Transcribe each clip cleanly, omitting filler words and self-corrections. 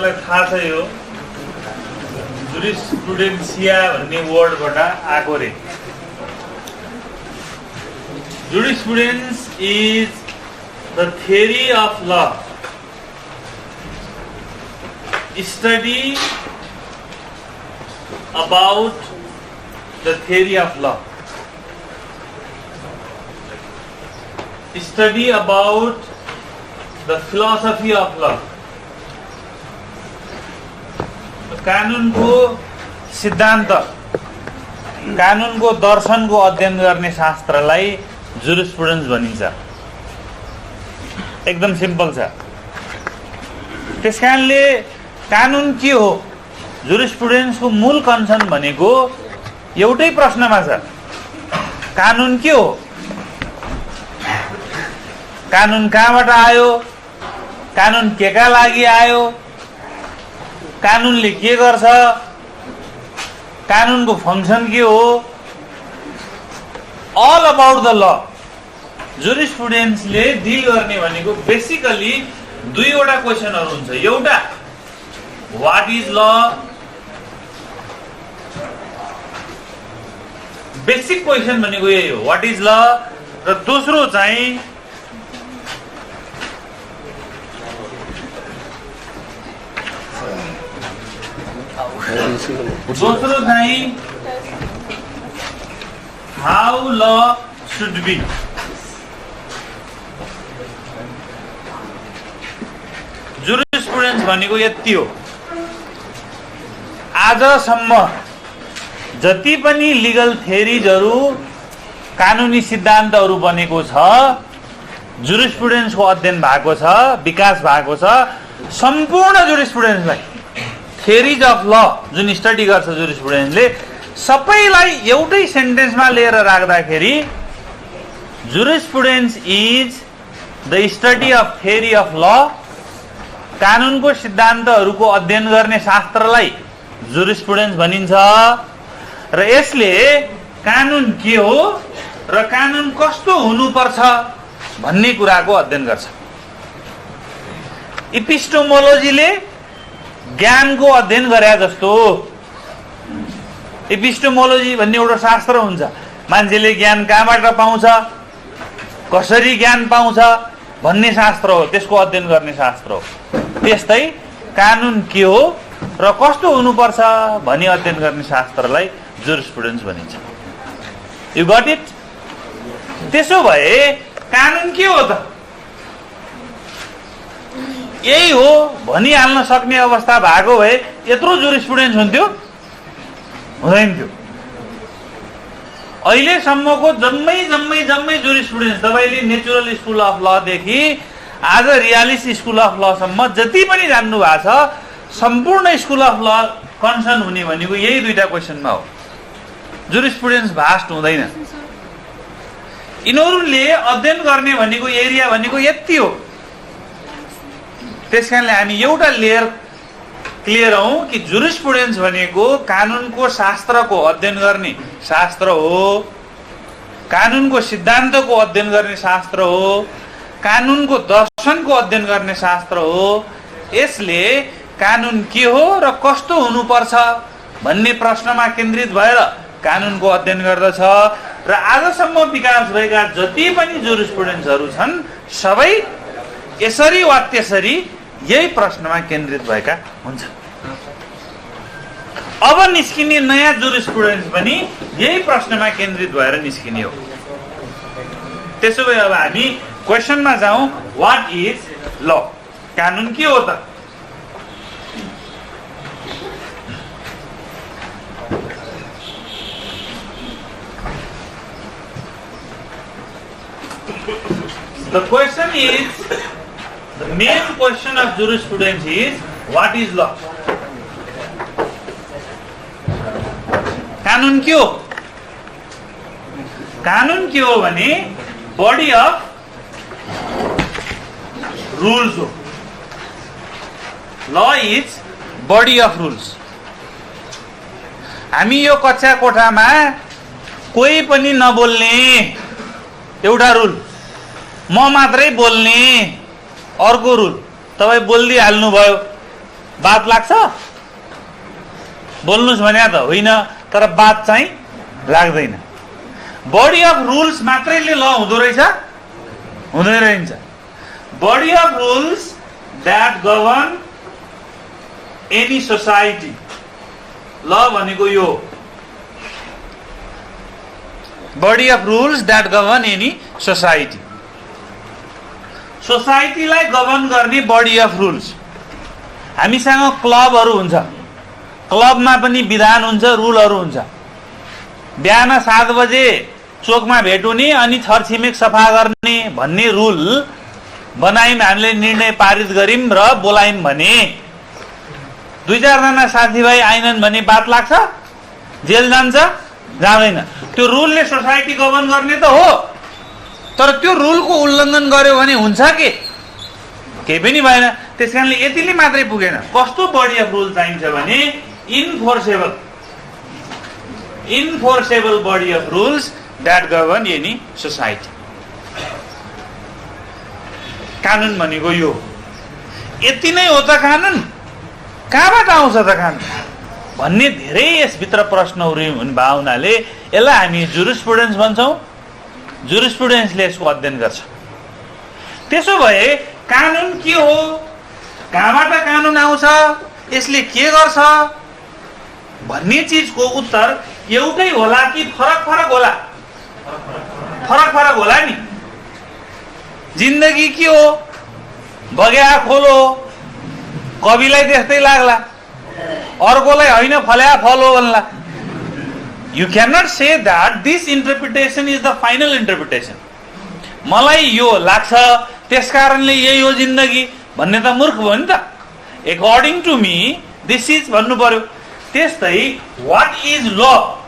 तपाईलाई थाहा छ यो जुरिस्प्रुडेन्सिया भन्ने वर्डबाट आएको रे। Jurisprudence is the theory of law, study about the theory of law, study about the philosophy of law. कानुनको सिद्धान्त, कानुनको दर्शनको अध्ययन गर्ने शास्त्रलाई जुरिस्प्रुडेन्स भनिन्छ। एकदम सिम्पल छ। त्यसकारणले कानुन के हो, जुरिस्प्रुडेन्सको मूल कन्सर्न भनेको एउटै प्रश्नमा छ, कानुन के हो, कानुन कहाँबाट आयो, कानुन केका लागि आयो, कानुनले के गर्छ, कानुनको फङ्सन के हो, all about the law. जुरिस्प्रुडेन्सले deal गर्ने भनेको बेसिकली दुईवटा क्वेसनहरु हुन्छ। एउटा व्हाट इज ल, बेसिक क्वेसन भनेको यही हो, व्हाट इज ल। र दोस्रो चाहिँ हाउ ल शुड बी। जुरिस्प्रुडेन्स भनेको यति हो, आजसम्म जति पनि लिगल थ्योरीजहरु, कानुनी सिद्धान्तहरु बनेको छ, जुरिस्प्रुडेन्सको अध्ययन भएको छ, विकास भएको छ। सम्पूर्ण जुरिस्प्रुडेन्सलाई, थ्योरीज अफ ल जुन स्टडी गर्छ जुरिस्प्रुडेन्सले, सबैलाई एउटै सेन्टेन्समा लिएर राख्दाखेरि jurisprudence is the study of theory of law. कानुनको सिद्धान्तहरूको अध्ययन गर्ने शास्त्रलाई जुरिस्प्रुडेन्स भनिन्छ। र यसले कानुन के हो र कानुन कस्तो हुनुपर्छ भन्ने कुराको अध्ययन गर्छ। एपिस्टेमोलोजीले ज्ञानको अध्ययन गरे जस्तो, एपिस्टेमोलोजी भन्ने एउटा शास्त्र हुन्छ, मान्छेले ज्ञान कहाँबाट पाउँछ, कसरी ज्ञान पाउँछ भन्ने शास्त्र हो, त्यसको अध्ययन गर्ने शास्त्र हो। त्यस्तै कानुन के हो र कस्तो हुनुपर्छ भनी अध्ययन गर्ने शास्त्रलाई जुरिस्प्रुडेन्स भनिन्छ। You got it? त्यसो भए कानुन के हो त, यही हो भनिहाल्न सक्ने अवस्था भएको भए यत्रो जुरिस्प्रुडेन्स हुन्थ्यो? हुँदैन थियो। अहिलेसम्मको जम्मै जुरिस्प्रुडेन्स, तपाईले नेचुरल स्कुल अफ ल देखि आज रियालिस्ट स्कुल अफ ल सम्म जति पनि जान्नु भएको छ, सम्पूर्ण स्कुल अफ ल कन्सर्न हुने भनेको यही दुईटा क्वेसनमा हो। जुरिस्प्रुडेन्स भास्ट हुँदैन। यिनीहरूले अध्ययन गर्ने भनेको एरिया भनेको यति हो। त्यसकारणले हामी एउटा लेयर क्लियर हौं कि जुरिस्प्रुडेन्स भनेको कानुनको शास्त्रको अध्ययन गर्ने शास्त्र हो, कानुनको सिद्धान्तको अध्ययन गर्ने शास्त्र हो, कानुनको दर्शनको अध्ययन गर्ने शास्त्र हो। यसले कानुन के हो र कस्तो हुनुपर्छ भन्ने प्रश्नमा केन्द्रित भएर कानुनको अध्ययन गर्दछ। र आजसम्म विकास भएका जति पनि जुरिस्प्रुडेन्सहरु छन्, सबै यसरी वा त्यसरी यही प्रश्नमा केन्द्रित भएका हुन्छन्। अब निस्किने नयाँ जुरिस्प्रुडेन्स पनि यही प्रश्नमा केन्द्रित भएर निस्किने हो। त्यसो भए अब हामी क्वेसनमा जाउँ, व्हाट इज ल, कानुन के हो त? The question is, the main question of jurisprudence is, what is law? कानुन के हो? कानुन के हो भने बॉडी अफ रूल्स हो। Law is body of rules. हामी यो कच्चा कोठामा कोही पनि नबोल्ने एउटा रुल, म मात्रै बोल्ने अर्को रुल। तपाई बोल्दै हाल्नु भयो, बात लाग्छ? बोल्नुस् भने त होइन, तर बात चाहिँ लाग्दैन। बडी अफ रुल्स मात्रैले ल हुँदो रहेछ? हुँदैन रहन्छ। Body of rules that govern any society, law भनेको यो body of rules that govern any society. सोसाइटीलाई गभर्न गर्ने बडी अफ रुल्स। हामीसँग क्लबहरू हुन्छ, क्लबमा पनि विधान हुन्छ, रुलहरू हुन्छ। बिहान 7 बजे चोकमा भेट हुने अनि छरछिमेक सफा गर्ने भन्ने रुल बनायौँ, हामीले निर्णय पारित गर्यौँ र बोलायौँ भने 2-4 जना साथीभाइ आइनन् भने बात लाग्छ? जेल जान्छ? जाँदैन। त्यो रुलले सोसाइटी गभर्न गर्ने त हो, तर त्यो रुलको उल्लङ्घन गर्यो भने हुन्छ के? केही पनि भएन। त्यसकारणले यतिले मात्रै पुगेन। कस्तो बडी अफ रुल चाहिन्छ भने enforceable body of rules that govern any society. कानुन भनेको यो। यति नै हो त कानुन? कहाँबाट आउँछ त कानुन भन्ने धेरै यसभित्र प्रश्नहरू भए हुनाले यसलाई हामी जुरिस्प्रुडेन्स भन्छौँ। जुरिस्प्रुडेन्सले यसको अध्ययन गर्छ। त्यसो भए कानुन के हो, कहाँबाट कानुन आउँछ, यसले के गर्छ भन्ने चिजको उत्तर एउटै होला कि फरक फरक होला? फरक फरक होला नि। जिन्दगी के हो? बग्या खोलो, कविलाई त्यस्तै लाग्ला, अर्कोलाई होइन फल्या फल हो भन्ला। You cannot say that this interpretation is the final interpretation. मलाई यो लाग्छ त्यसकारणले यही हो जिन्दगी भन्ने त मूर्ख भयो नि त। According to me, this is भन्नु पर्यो। त्यस्तै what is law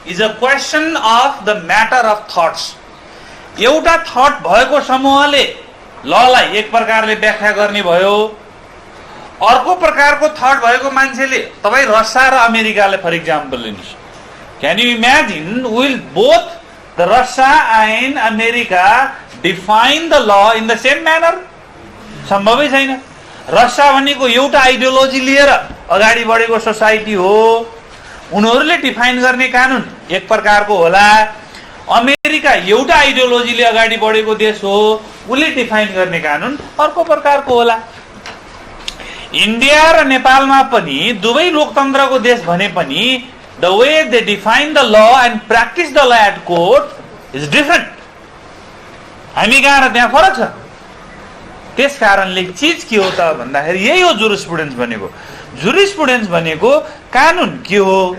is a question of the matter of thoughts. एउटा थट भएको समूहले ललाई एक प्रकारले व्याख्या गर्ने भयो, अर्को प्रकारको थट भएको मान्छेले, तपाईँ रसिया र अमेरिकाले फर इक्जाम्पल लिनुहोस्। Can you imagine will both the Russia and America define the law in the same manner? सम्भवै छैन। रसिया भनेको एउटा आइडियोलोजी लिएर अगाडि बढेको सोसाइटी हो, उनीहरूले डिफाइन गर्ने कानुन एक प्रकारको होला। अमेरिका एउटा आइडियोलोजीले अगाडि बढेको देश हो, उसले डिफाइन गर्ने कानुन अर्को प्रकारको होला। इन्डिया र नेपालमा पनि दुवै लोकतन्त्रको देश भने पनि the way they define the law and practice the law at court is different. हामी कहाँ र त्यहाँ फरक छ। त्यस कारणले चीज के हो त भन्दाखेरि यही हो जुरिस्प्रुडेन्स भनेको। जुरिस्प्रुडेन्स भनेको कानुन के हो,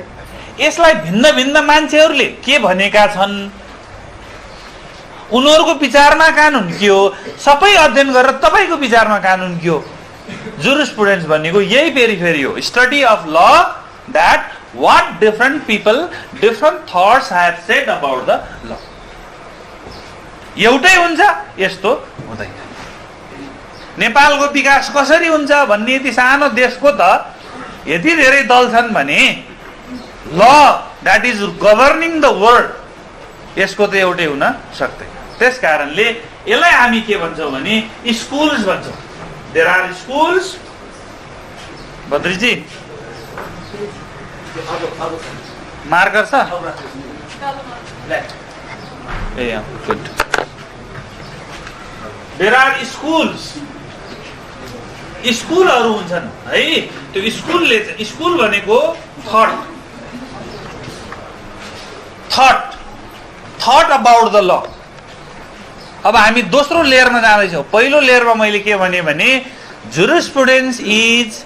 यसलाई भिन्न भिन्न मान्छेहरूले के भनेका छन्, उनीहरूको विचारमा कानुन के हो, सबै अध्ययन गरेर तपाईको विचारमा कानुन के हो। जुरिस्प्रुडेन्स भनेको यही फेरि हो, स्टडी अफ ल that what different people, different thoughts have said about the law. एउटै हुन्छ यस्तो हुँदैन। नेपालको विकास कसरी हुन्छ भन्ने यति सानो देशको त यति धेरै दल छन् भने ल that is governing the world, यसको त एउटै हुन सक्दैन। त्यस कारणले यसलाई हामी के भन्छौँ भने स्कुल्स भन्छौँ। There are schools. Badriji marker छ? ए गुड। There are schools. स्कुलहरू हुन्छन् है। त्यो स्कुलले, स्कुल भनेको थट अबाउट द ल। अब हामी दोस्रो लेयरमा जाँदैछौँ। पहिलो लेयरमा मैले के भने jurisprudence is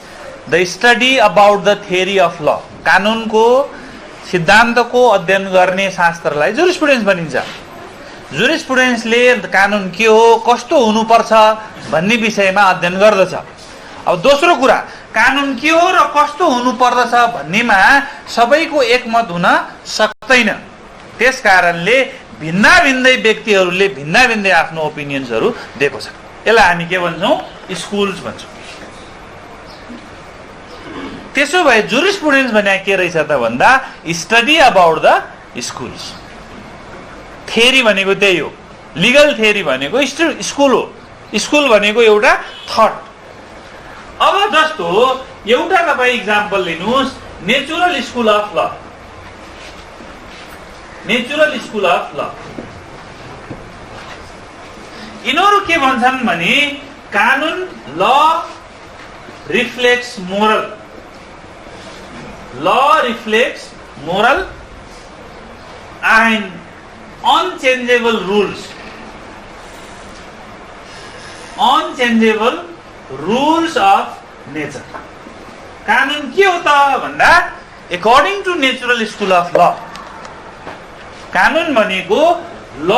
the study about the theory of law. कानुनको सिद्धान्तको अध्ययन गर्ने शास्त्रलाई जुरिस्प्रुडेन्स भनिन्छ। जुरिस्प्रुडेन्सले कानुन के हो, कस्तो हुनुपर्छ भन्ने विषयमा अध्ययन गर्दछ। अब दोस्रो कुरा, कानुन के हो र कस्तो हुनुपर्दछ भन्नेमा सबैको एकमत हुन सक्दैन। त्यस कारणले भिन्दै व्यक्तिहरूले भिन्दै आफ्नो ओपिनियन्सहरू दिएको छ। यसलाई हामी के भन्छौँ? स्कुल्स भन्छौँ। त्यसो भए जुरिस्प्रुडेन्स भने के रहेछ त भन्दा study about the schools. Theory भनेको त्यही हो। लिगल थ्योरी भनेको स्कुल हो। स्कुल भनेको एउटा थट। अब जस्तो एउटा तपाईँ इक्जाम्पल लिनुहोस्, natural school of law. Natural school of law यिनीहरू के भन्छन् भने कानुन law reflects moral, law reflects moral and unchangeable rules, unchangeable rules of nature. कानुन के हो त भन्दा according to natural school of law कानुन भनेको ल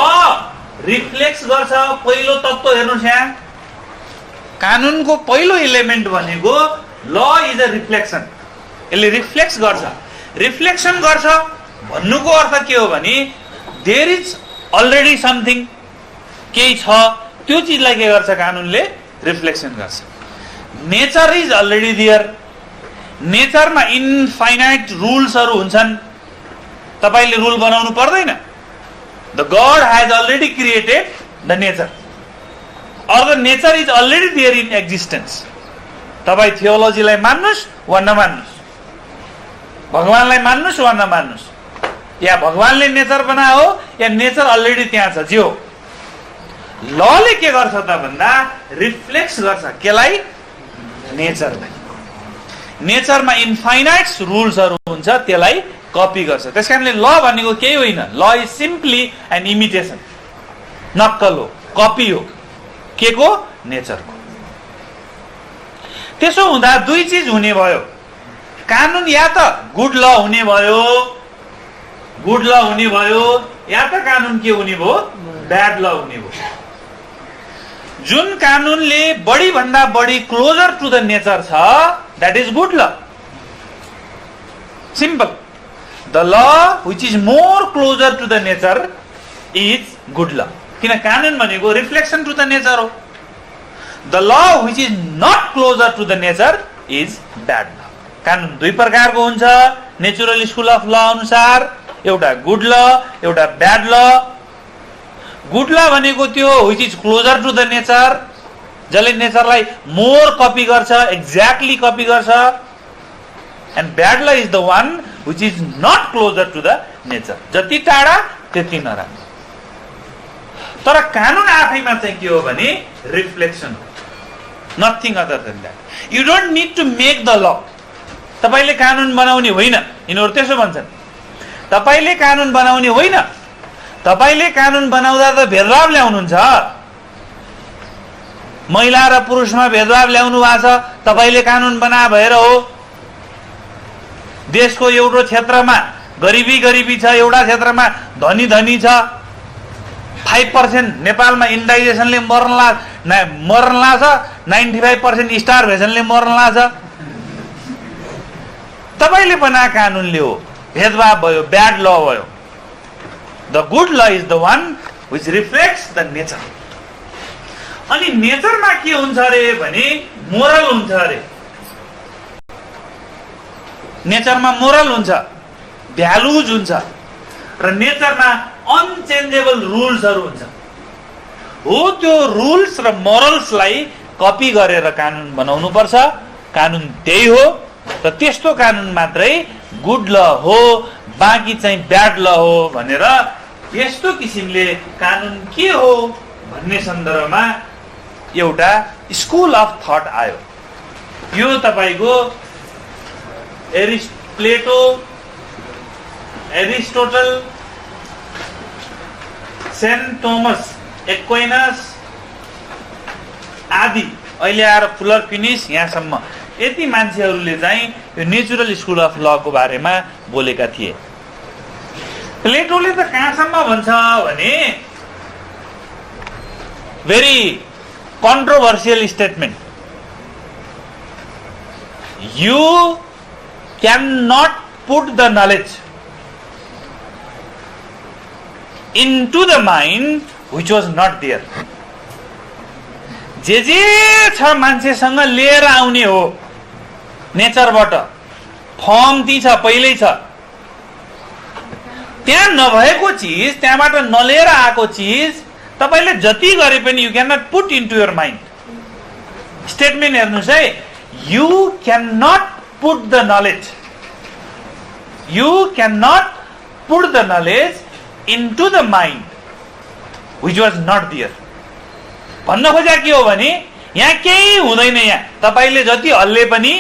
रिफ्लेक्स गर्छ। पहिलो तत्त्व हेर्नुहोस्, यहाँ कानुनको पहिलो एलिमेन्ट भनेको ल इज अ रिफ्लेक्सन। यसले रिफ्लेक्स गर्छ। रिफ्लेक्सन गर्छ भन्नुको अर्थ के हो भने देयर इज अलरेडी समथिङ, केही छ, त्यो चिजलाई के गर्छ कानुनले रिफ्लेक्सन गर्छ। Nature is already there. नेचरमा इनफाइनाइट रुल्सहरू हुन्छन्, तपाईले रुल बनाउनु पर्दैन। The God has already created the nature और the nature is already there in existence. तपाई थियोलोजीलाई मान्नुस् वा नमान्नुस्, भगवानलाई मान्नुस् वा नमान्नुस्, या भगवानले नेचर बनायो या नेचर अलरेडी त्यहाँ छ। जे हो लले के गर्छ त भन्दा रिफ्लेक्स गर्छ केलाई, नेचरलाई। नेचरमा इन्फाइनाइट रुल्सहरू हुन्छ, त्यसलाई कपी गर्छ। त्यसकारणले ल भनेको केही होइन, law is simply an imitation, नक्कल हो, कपी हो, के को, नेचरको। त्यसो हुँदा दुई चिज हुने भयो, कानुन या त गुड ल हुने भयो, गुड ल हुने भयो, या त कानुन के हुने भयो, ब्याड ल हुने भयो। जुन कानुनले बढी भन्दा बढी क्लोजर टु द नेचर छ that is good law, simple. The law which is more closer to the nature is good law, किन कानुन भनेको रिफ्लेक्सन टु द नेचर हो। The law which is not closer to the nature is bad law. कानुन दुई प्रकारको हुन्छ natural school of ल अनुसार, एउटा गुड ल, एउटा ब्याड ल। गुड ल भनेको त्यो which is closer to the nature, जसले नेचरलाई मोर कपी गर्छ, एक्ज्याक्टली कपी गर्छ। And bad law is the one which is not closer to the nature, जति टाढा त्यति नराम्रो। तर कानुन आफैमा चाहिँ के हो भने रिफ्लेक्सन हो, nothing other than that. You don't need to make the law. तपाईले कानुन बनाउने होइन, यिनीहरू त्यसो भन्छन्। तपाईले कानुन बनाउने होइन, तपाईले कानुन बनाउँदा त भेदभाव ल्याउनुहुन्छ, महिला र पुरुषमा भेदभाव ल्याउनु भएको छ, तपाईले कानुन बना भएर हो। देशको एउटा क्षेत्रमा गरिबी गरिबी छ, एउटा क्षेत्रमा धनी धनी छ। 5% नेपालमा इन्डाइजेसनले मर्न लाग्छ, 95% स्टारभेसनले मर्न लाग्छ। तपाईले बना कानुनले हो, भेदभाव भयो, ब्याड ल भयो। द गुड ल is the one which reflects the nature. अनि नेचरमा के हुन्छ अरे भने मोरल हुन्छ अरे। नेचरमा मोरल हुन्छ, भ्यालुज हुन्छ, र नेचरमा अनचेन्जेबल रुल्सहरू हुन्छ। हो त्यो रुल्स र मोरल्सलाई कपी गरेर कानुन बनाउनु पर्छ। कानुन त्यही हो, र त्यस्तो कानुन मात्रै गुड ल हो, बाँकी चाहिँ ब्याड ल हो भनेर यस्तो किसिमले कानुन के हो भन्ने सन्दर्भमा एउटा स्कुल अफ थट आयो। यो तपाईको प्लेटो, एरिस्टोटल, सेन्ट थोमस एक्विनास आदि अहिले आएर फुलर फिनिस यहाँसम्म यति मान्छेहरूले चाहिँ यो नेचुरल स्कुल अफ ल को बारेमा बोलेका थिए। प्लेटोले त कहाँसम्म भन्छ भने very controversial statement, you can not put the knowledge into the mind which was not there. जे छ मान्छेसँग लिएर आउने हो नेचरबाट, फर्म ती छ, पहिल्यै छ। त्यहाँ नभएको चिज, त्यहाँबाट नलिएर आएको चिज तपाईले जति गरे पनि you can not put into your mind. Statement हेर्नुहोस् है, You cannot put the knowledge. You cannot put the knowledge into the mind which was not there. भन्न खोजा के हो भने यहाँ केही हुँदैन। यहाँ तपाईले जति हल्ले पनि,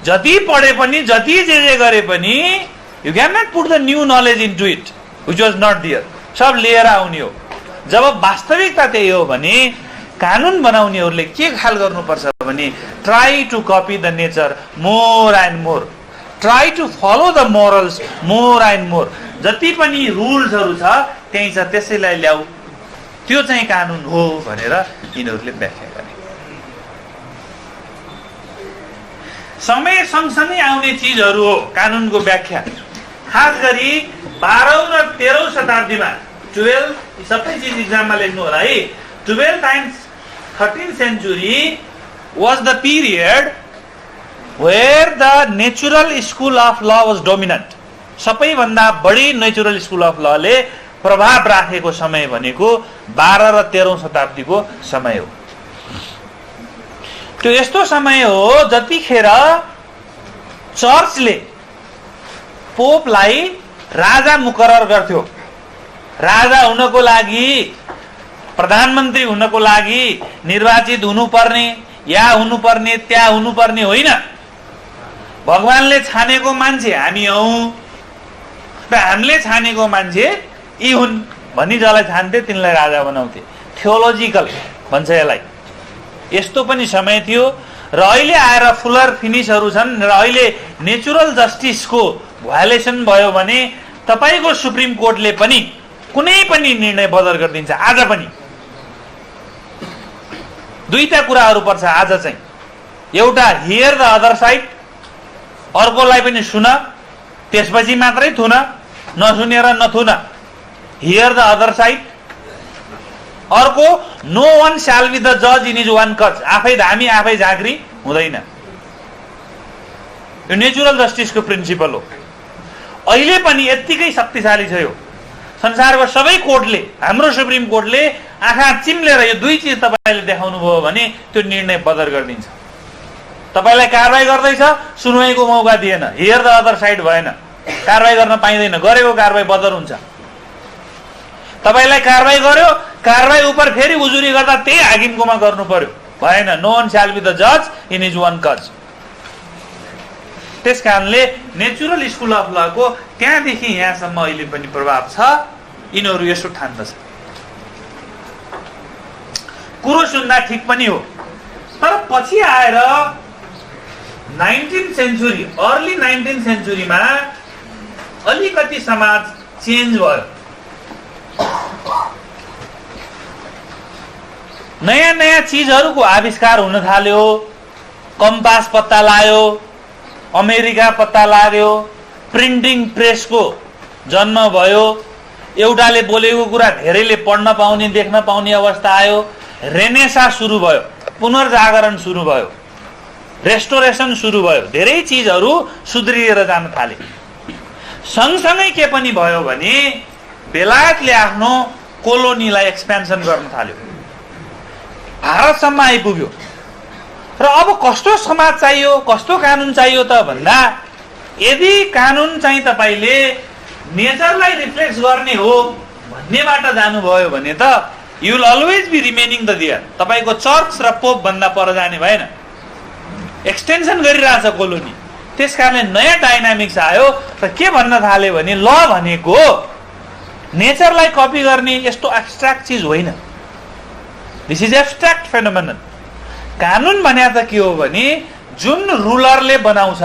जति पढे पनि, जति जे गरे पनि, you cannot put the new knowledge into it which was not there. सब लिएर आउने हो। जब वास्तविकता त्यही हो भने कानुन बनाउनेहरूले के ख्याल गर्नुपर्छ भने try to copy the nature more and more. Try to follow the morals more and more. जति पनि रुल्सहरु छ त्यही छ, त्यसैलाई ल्याऊ, त्यो चाहिँ कानुन हो भनेर यिनीहरूले व्याख्या गरे। समय सँगसँगै आउने चीजहरु हो कानुनको व्याख्या। खास गरी 12औं र 13औं शताब्दीमा 12 सबै चीज एक्जाममा लेख्नु होला है। 12th and 13th century was the period where the natural school of law was dominant. सबैभन्दा बढी नेचुरल स्कुल अफ लले प्रभाव राखेको समय भनेको 12 र 13औं शताब्दीको समय हो। त्यो यस्तो समय हो जतिखेर चर्चले पोपलाई राजा मुकरर गर्थ्यो। राजा हुनको लागि, प्रधानमन्त्री हुनको लागि निर्वाचित हुनुपर्ने, या हुनुपर्ने, त्या हुनुपर्ने होइन। भगवानले छानेको मान्छे हामी हौं र हामीले छानेको मान्छे यी हुन् भनी जसलाई छान्थे तिनलाई राजा बनाउँथे। थियोलोजिकल भन्छ यसलाई। यस्तो पनि समय थियो र अहिले आएर फुलर फिनिशहरु छन् र अहिले नेचुरल जस्टिसको भायोलेसन भयो भने तपाईको सुप्रिम कोर्टले पनि कुनै पनि निर्णय बदल गरिदिन्छ। आज पनि दुईटा कुराहरु पर्छ आज चाहिँ। एउटा हियर द अदर साइड, अर्कोलाई पनि सुन, त्यसपछि मात्रै थुन, नसुनेर नथुन। Hear the other side. अर्को no one shall be the जज इन हिज वन कज। आफै धामी आफै झाँक्री हुँदैन। यो नेचुरल जस्टिसको प्रिन्सिपल हो। अहिले पनि यतिकै शक्तिशाली छ यो। संसारको सबै कोर्टले, हाम्रो सुप्रिम कोर्टले आँखा चिम्लेर यो दुई चीज तपाईले देखाउनु भयो भने त्यो निर्णय बदल गरिदिन्छ। तपाईलाई कारबाही गर्दैछ, सुनवाईको मौका दिएन, हियर द अदर साइड भएन, कारबाही गर्न पाइदैन, गरेको कारबाही बदल हुन्छ। तपाईलाई कारबाही गर्यो, कारबाही उपर फेरि उजुरी गर्दा त्यही हाकिमकोमा गर्नु पर्यो, भएन। No one shall be the जज इन हिज वन कज। त्यसकारणले नेचुरल स्कुल अफ ल को त्यहाँदेखि यहाँसम्म अहिले पनि प्रभाव छ। यिनीहरू यसो ठान्दछ। कुरो सुन्दा ठिक पनि हो, तर पछि आएर 19th सेन्चुरी, अर्ली 19th सेन्चुरीमा अलिकति समाज चेन्ज भयो। नयाँ नयाँ चीजहरुको आविष्कार हुन थाल्यो। कम्पास पत्ता लाग्यो, अमेरिका पत्ता लाग्यो, प्रिन्टिङ प्रेसको जन्म भयो, एउटाले बोलेको कुरा धेरैले पढ्न पाउने, देख्न पाउने अवस्था आयो। रेनेसा सुरु भयो, पुनर्जागरण सुरु भयो, रेस्टोरेसन सुरु भयो, धेरै चीजहरु सुध्रिएर जान थाले। सँगसँगै के पनि भयो भने बेलायतले आफ्नो कोलोनीलाई एक्सपेन्सन गर्न थाल्यो, भारतसम्म आइपुग्यो। र अब कस्तो समाज चाहियो, कस्तो कानुन चाहियो त भन्दा यदि कानुन चाहिँ तपाईले नेचरलाई रिफ्लेक्ट गर्ने हो भन्नेबाट जानुभयो भने त you will always be remaining the there. तपाईको चर्च र पोप भन्दा पर जाने भएन। एक्सटेन्सन गरिरहेछ कोलोनी। त्यसकारणले नयाँ डाइनामिक्स आयो र के भन्न थाले भने ल भनेको नेचरलाई कपी गर्ने यस्तो एब्स्ट्र्याक्ट चीज होइन। This is abstract phenomenon. कानुन भने त के हो भने जुन रुलरले बनाउँछ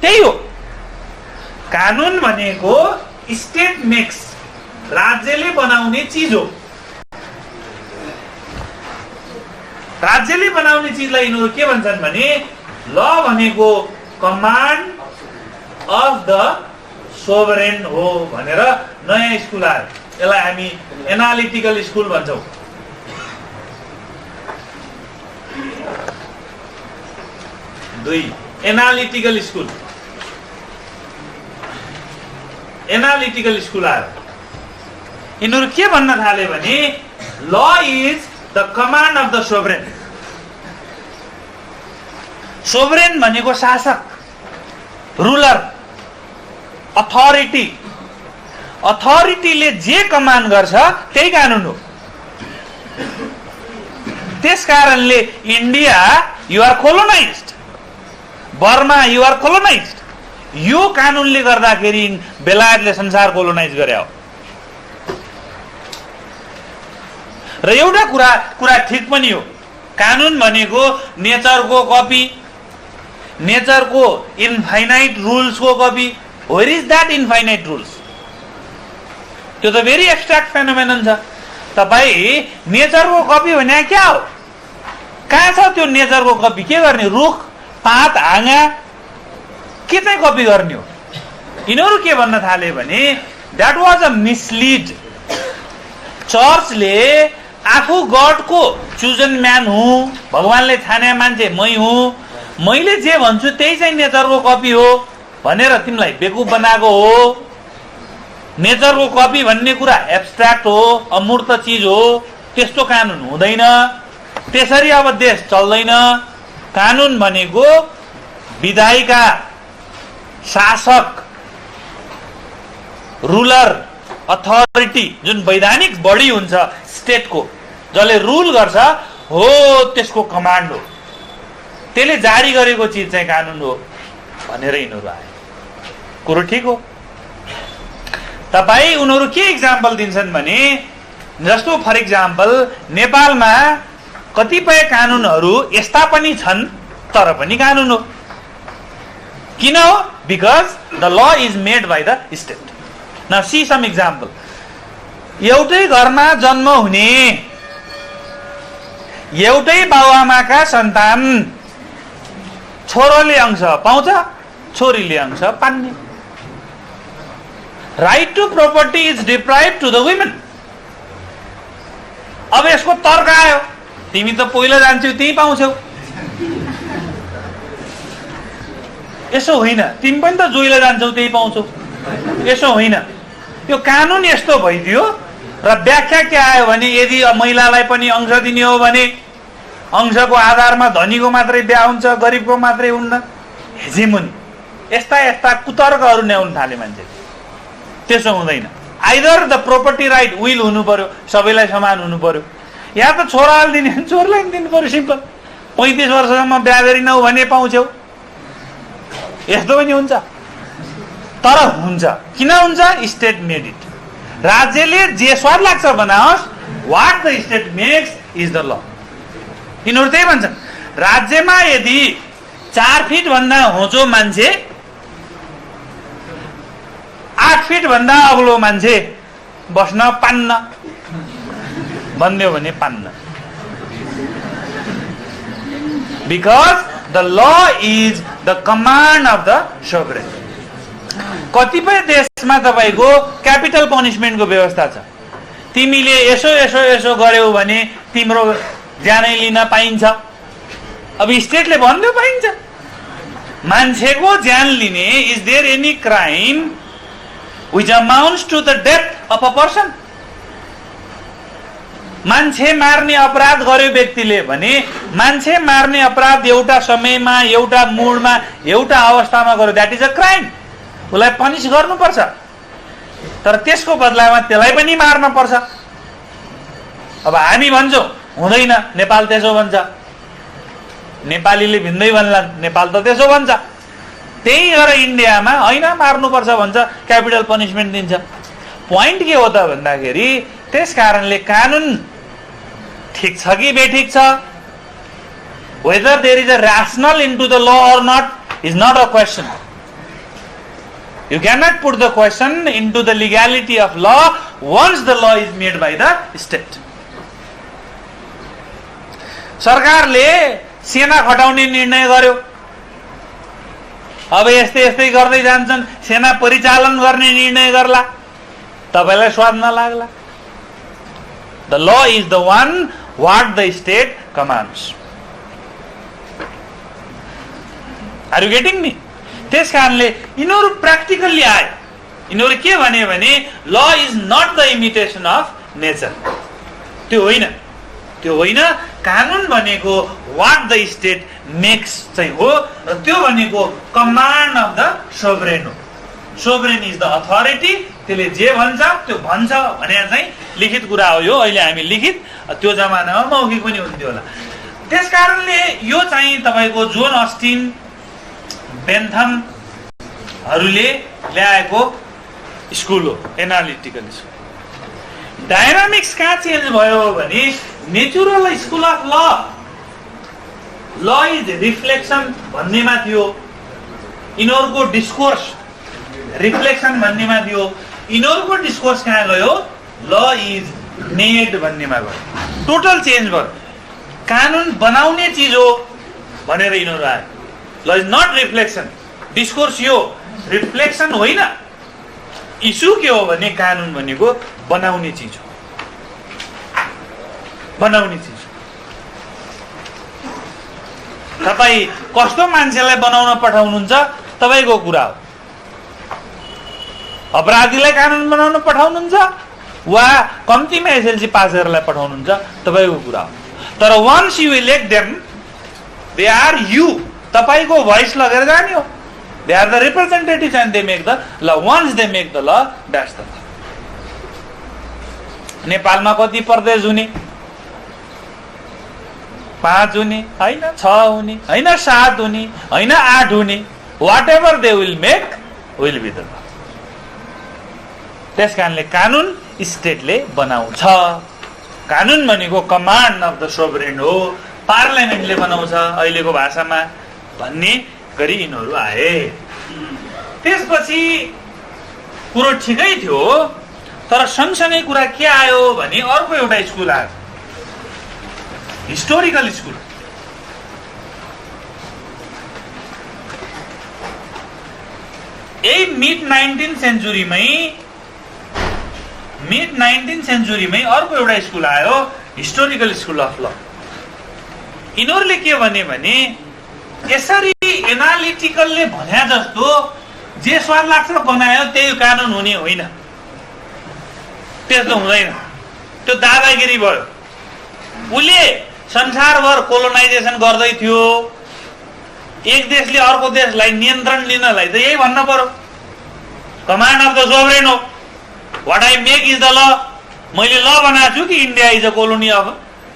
त्यही हो। कानुन भनेको स्टेट मेक्स, राज्यले बनाउने चीज हो। राज्यले बनाउने चीजलाई यिनीहरू के भन्छन् भने ल भनेको कमान्ड अफ द सोभरेन हो भनेर नयाँ स्कुल आयो। यसलाई हामी एनालिटिकल स्कुल भन्छौं। दुई एनालिटिकल स्कुल। एनालिटिकल स्कुल आयो। यिनीहरू के भन्न थाले भने law is the command of the sovereign. Sovereign भनेको शासक, रुलर, अथोरिटी। अथोरिटीले जे कमान्ड गर्छ त्यही कानुन हो। त्यसकारणले India you are colonised, Burma you are colonised. यो कानुनले गर्दाखेरि बेलायतले संसार कोलोनाइज गरे हो। र एउटा कुरा ठिक पनि हो, कानुन भनेको नेचरको कपी, नेचरको इन्फाइनाइट रुल्सको कपी। Where is that infinite rules? त्यो त भेरी एब्स्ट्र्याक्ट फेनोमेनन छ। तपाईँ नेचरको कपी भने क्या हो? कहाँ छ त्यो नेचरको कपी? के गर्ने? रुख, पात, हाँगा के चाहिँ कपी गर्ने हो? यिनीहरू के भन्न थाले भने द्याट वाज अ मिसलिड। चर्चले आफू गडको चुजन म्यान हुँ, भगवानले छाने मान्छे मै हुँ, मैले जे भन्छु त्यही चाहिँ नेचरको कपी हो भनेर तिमीलाई बेकुफ बनाएको हो। नेचरको कपी भन्ने कुरा एब्स्ट्र्याक्ट हो, अमूर्त चिज हो। त्यस्तो कानुन हुँदैन। त्यसरी अब देश चल्दैन। कानुन भनेको विधायिका, शासक, रुलर, अथोरिटी, जुन वैधानिक बडी हुन्छ स्टेटको, जसले रुल गर्छ हो, त्यसको कमान्ड हो। त्यसले जारी गरेको चिज चाहिँ कानुन हो भनेर यिनीहरू आए। कुरो ठिक हो। तपाईँ उनीहरू के इक्जाम्पल दिन्छन् भने जस्तो फर इक्जाम्पल नेपालमा कतिपय कानुनहरू यस्ता पनि छन् तर पनि कानुन हो। किन हो? Because the law is made by the state. Now see some example. एउटै घरमा जन्म हुने एउटै बाबुआमाका सन्तान, छोरोले अंश पाउँछ, छोरीले अंश पाउने। Right to property is deprive to the women. अब यसको तर्क आयो, तिमी त पहिला जान्छौ त्यही पाउँछौ। यसो होइन, तिमी पनि त जोइला जान्छौ त्यही पाउँछौ। यसो होइन। यो कानुन यस्तो भइदियो र व्याख्या के आयो भने यदि महिलालाई पनि अंश दिने हो भने अंशको आधारमा धनीको मात्रै बिहा हुन्छ, गरिबको मात्रै हुन्न। हेजेमुनी यस्ता यस्ता कुतर्कहरू ल्याउन थाले मान्छे। त्यसो हुँदैन। Either the property right will हुनु पर्यो, सबैलाई समान हुनु पर्यो, या त छोराले दिने भने छोरालाई दिनु पर्यो। सिम्पल। 35 वर्षसम्म बिहा गरिनौ भने पाउँछौ। यस्तो पनि हुन्छ। तर हुन्छ। किन हुन्छ? State made it. राज्यले जे स्वाद लाग्छ बनाओस्, what the state makes is the law. यिनीहरू त्यही भन्छन्। राज्यमा यदि 4 फिट भन्दा होचो मान्छे 8 फिट भन्दा अग्लो मान्छे बस्न पान्न भनिदियो भने पान्न। Because the law is the command of the sovereign. कतिपय देशमा तपाईको क्यापिटल पनिशमेन्टको व्यवस्था छ। तिमीले यसो यसो यसो गर्यौ भने तिम्रो ज्यानै लिन पाइन्छ। अब स्टेटले भन्दै पाइन्छ। मान्छेको ज्यान लिने, is there any crime which amounts to the death of a person? मान्छे मार्ने अपराध गर्यो व्यक्तिले भने मान्छे मार्ने अपराध एउटा समयमा, एउटा मूडमा, एउटा अवस्थामा गर्यो, द्याट इज अ क्राइम। उसलाई पनिश गर्नुपर्छ। तर त्यसको बदलामा त्यसलाई पनि मार्न पर्छ। अब हामी भन्छौँ हुँदैन, नेपाल त्यसो भन्छ। नेपालीले भिन्दै भन्लान्, नेपाल त त्यसो भन्छ। त्यही भएर इन्डियामा होइन मार्नुपर्छ भन्छ, क्यापिटल पनिशमेन्ट दिन्छ। पोइन्ट के हो त भन्दाखेरि त्यस कारणले कानुन ठिक छ कि बेठिक छ, whether there is a rationale into the law or not is not a question. You cannot put the question into the legality of law once the law is made by the state. सरकारले सेना खटाउने निर्णय गर्यो। अब यस्तै यस्तै गर्दै जान्छन्, सेना परिचालन गर्ने निर्णय गर्ला, तपाईलाई स्वाद नलाग्ला। The law is the one what the state commands. Are you getting me? त्यस कारणले यिनीहरू प्र्याक्टिकल्ली आए। यिनीहरू के भने law is not the imitation of nature. त्यो होइन, त्यो होइन। कानुन भनेको वाट द स्टेट मेक्स चाहिँ हो र त्यो भनेको कमान्ड अफ द सोभरेन हो। सोभरेन इज द अथोरिटी, त्यसले जे भन्छ त्यो भन्छ भने चाहिँ लिखित कुरा हो। यो अहिले हामी लिखित, त्यो जमानामा मौखिक पनि हुन्थ्यो होला। त्यसकारणले यो चाहिँ तपाईको जोन अस्टिन बेन्थमहरूले ल्याएको स्कुल हो, एनालिटिकल स्कुल। डायनामिक्स कहाँ चेन्ज भयो भने नेचुरल स्कुल अफ ल इज रिफ्लेक्सन भन्नेमा थियो, यिनीहरूको डिस्कोर्स रिफ्लेक्सन भन्नेमा थियो। यिनीहरूको डिस्कोर्स कहाँ गयो? ल इज मेड भन्नेमा गयो। टोटल चेन्ज भयो। कानुन बनाउने चिज हो भनेर यिनीहरू आयो। ल इज नट रिफ्लेक्सन, डिस्कोर्स यो रिफ्लेक्सन होइन। इस्यु के हो भने कानुन भनेको बनाउने चिज हो, बनाउने चिज। तपाईँ कस्तो मान्छेलाई बनाउन पठाउनुहुन्छ तपाईँको कुरा हो। अपराधीलाई कानुन बनाउन पठाउनुहुन्छ वा कम्तीमा एसएलसी पास गरेरलाई पठाउनुहुन्छ तपाईँको कुरा हो। तर once you elect them, they are you, तपाईँको भोइस लगेर जाने हो। They are the representatives and they make the law. Once they make the law, that's the law. नेपालमा कति प्रदेश हुने? 5 हुने होइन, 6 हुने होइन, 7 हुने होइन, 8 हुने। Whatever they will make will be the law. त्यसकारणले कानुन स्टेटले बनाउँछ। कानुन भनेको कमान्ड अफ द सोभरेन हो, पार्लियामेन्टले बनाउँछ अहिलेको भाषामा भन्ने गरी यिनीहरू आए। त्यसपछि कुरो ठिकै थियो, तर सँगसँगै कुरा के आयो भने अर्को एउटा स्कुल आयो, हिस्टोरिकल स्कुल। यही मिड 19th सेन्चुरीमै अर्को एउटा स्कुल आयो, हिस्टोरिकल स्कुल अफ ल। यिनीहरूले के भने यसरी एनालिटिकलले भने जस्तो जे स्वाद लाग्छ बनायो त्यही कानुन हुने होइन, त्यस्तो हुँदैन। त्यो दादागिरी भयो। उसले संसारभर कोलोनाइजेसन गर्दै थियो, एक देशले अर्को देशलाई नियन्त्रण लिनलाई त यही भन्न पर्यो, कमान्ड अफ द सोभरेन हो। What I make is the law. मैले ल बनाएको छु कि India is a colony of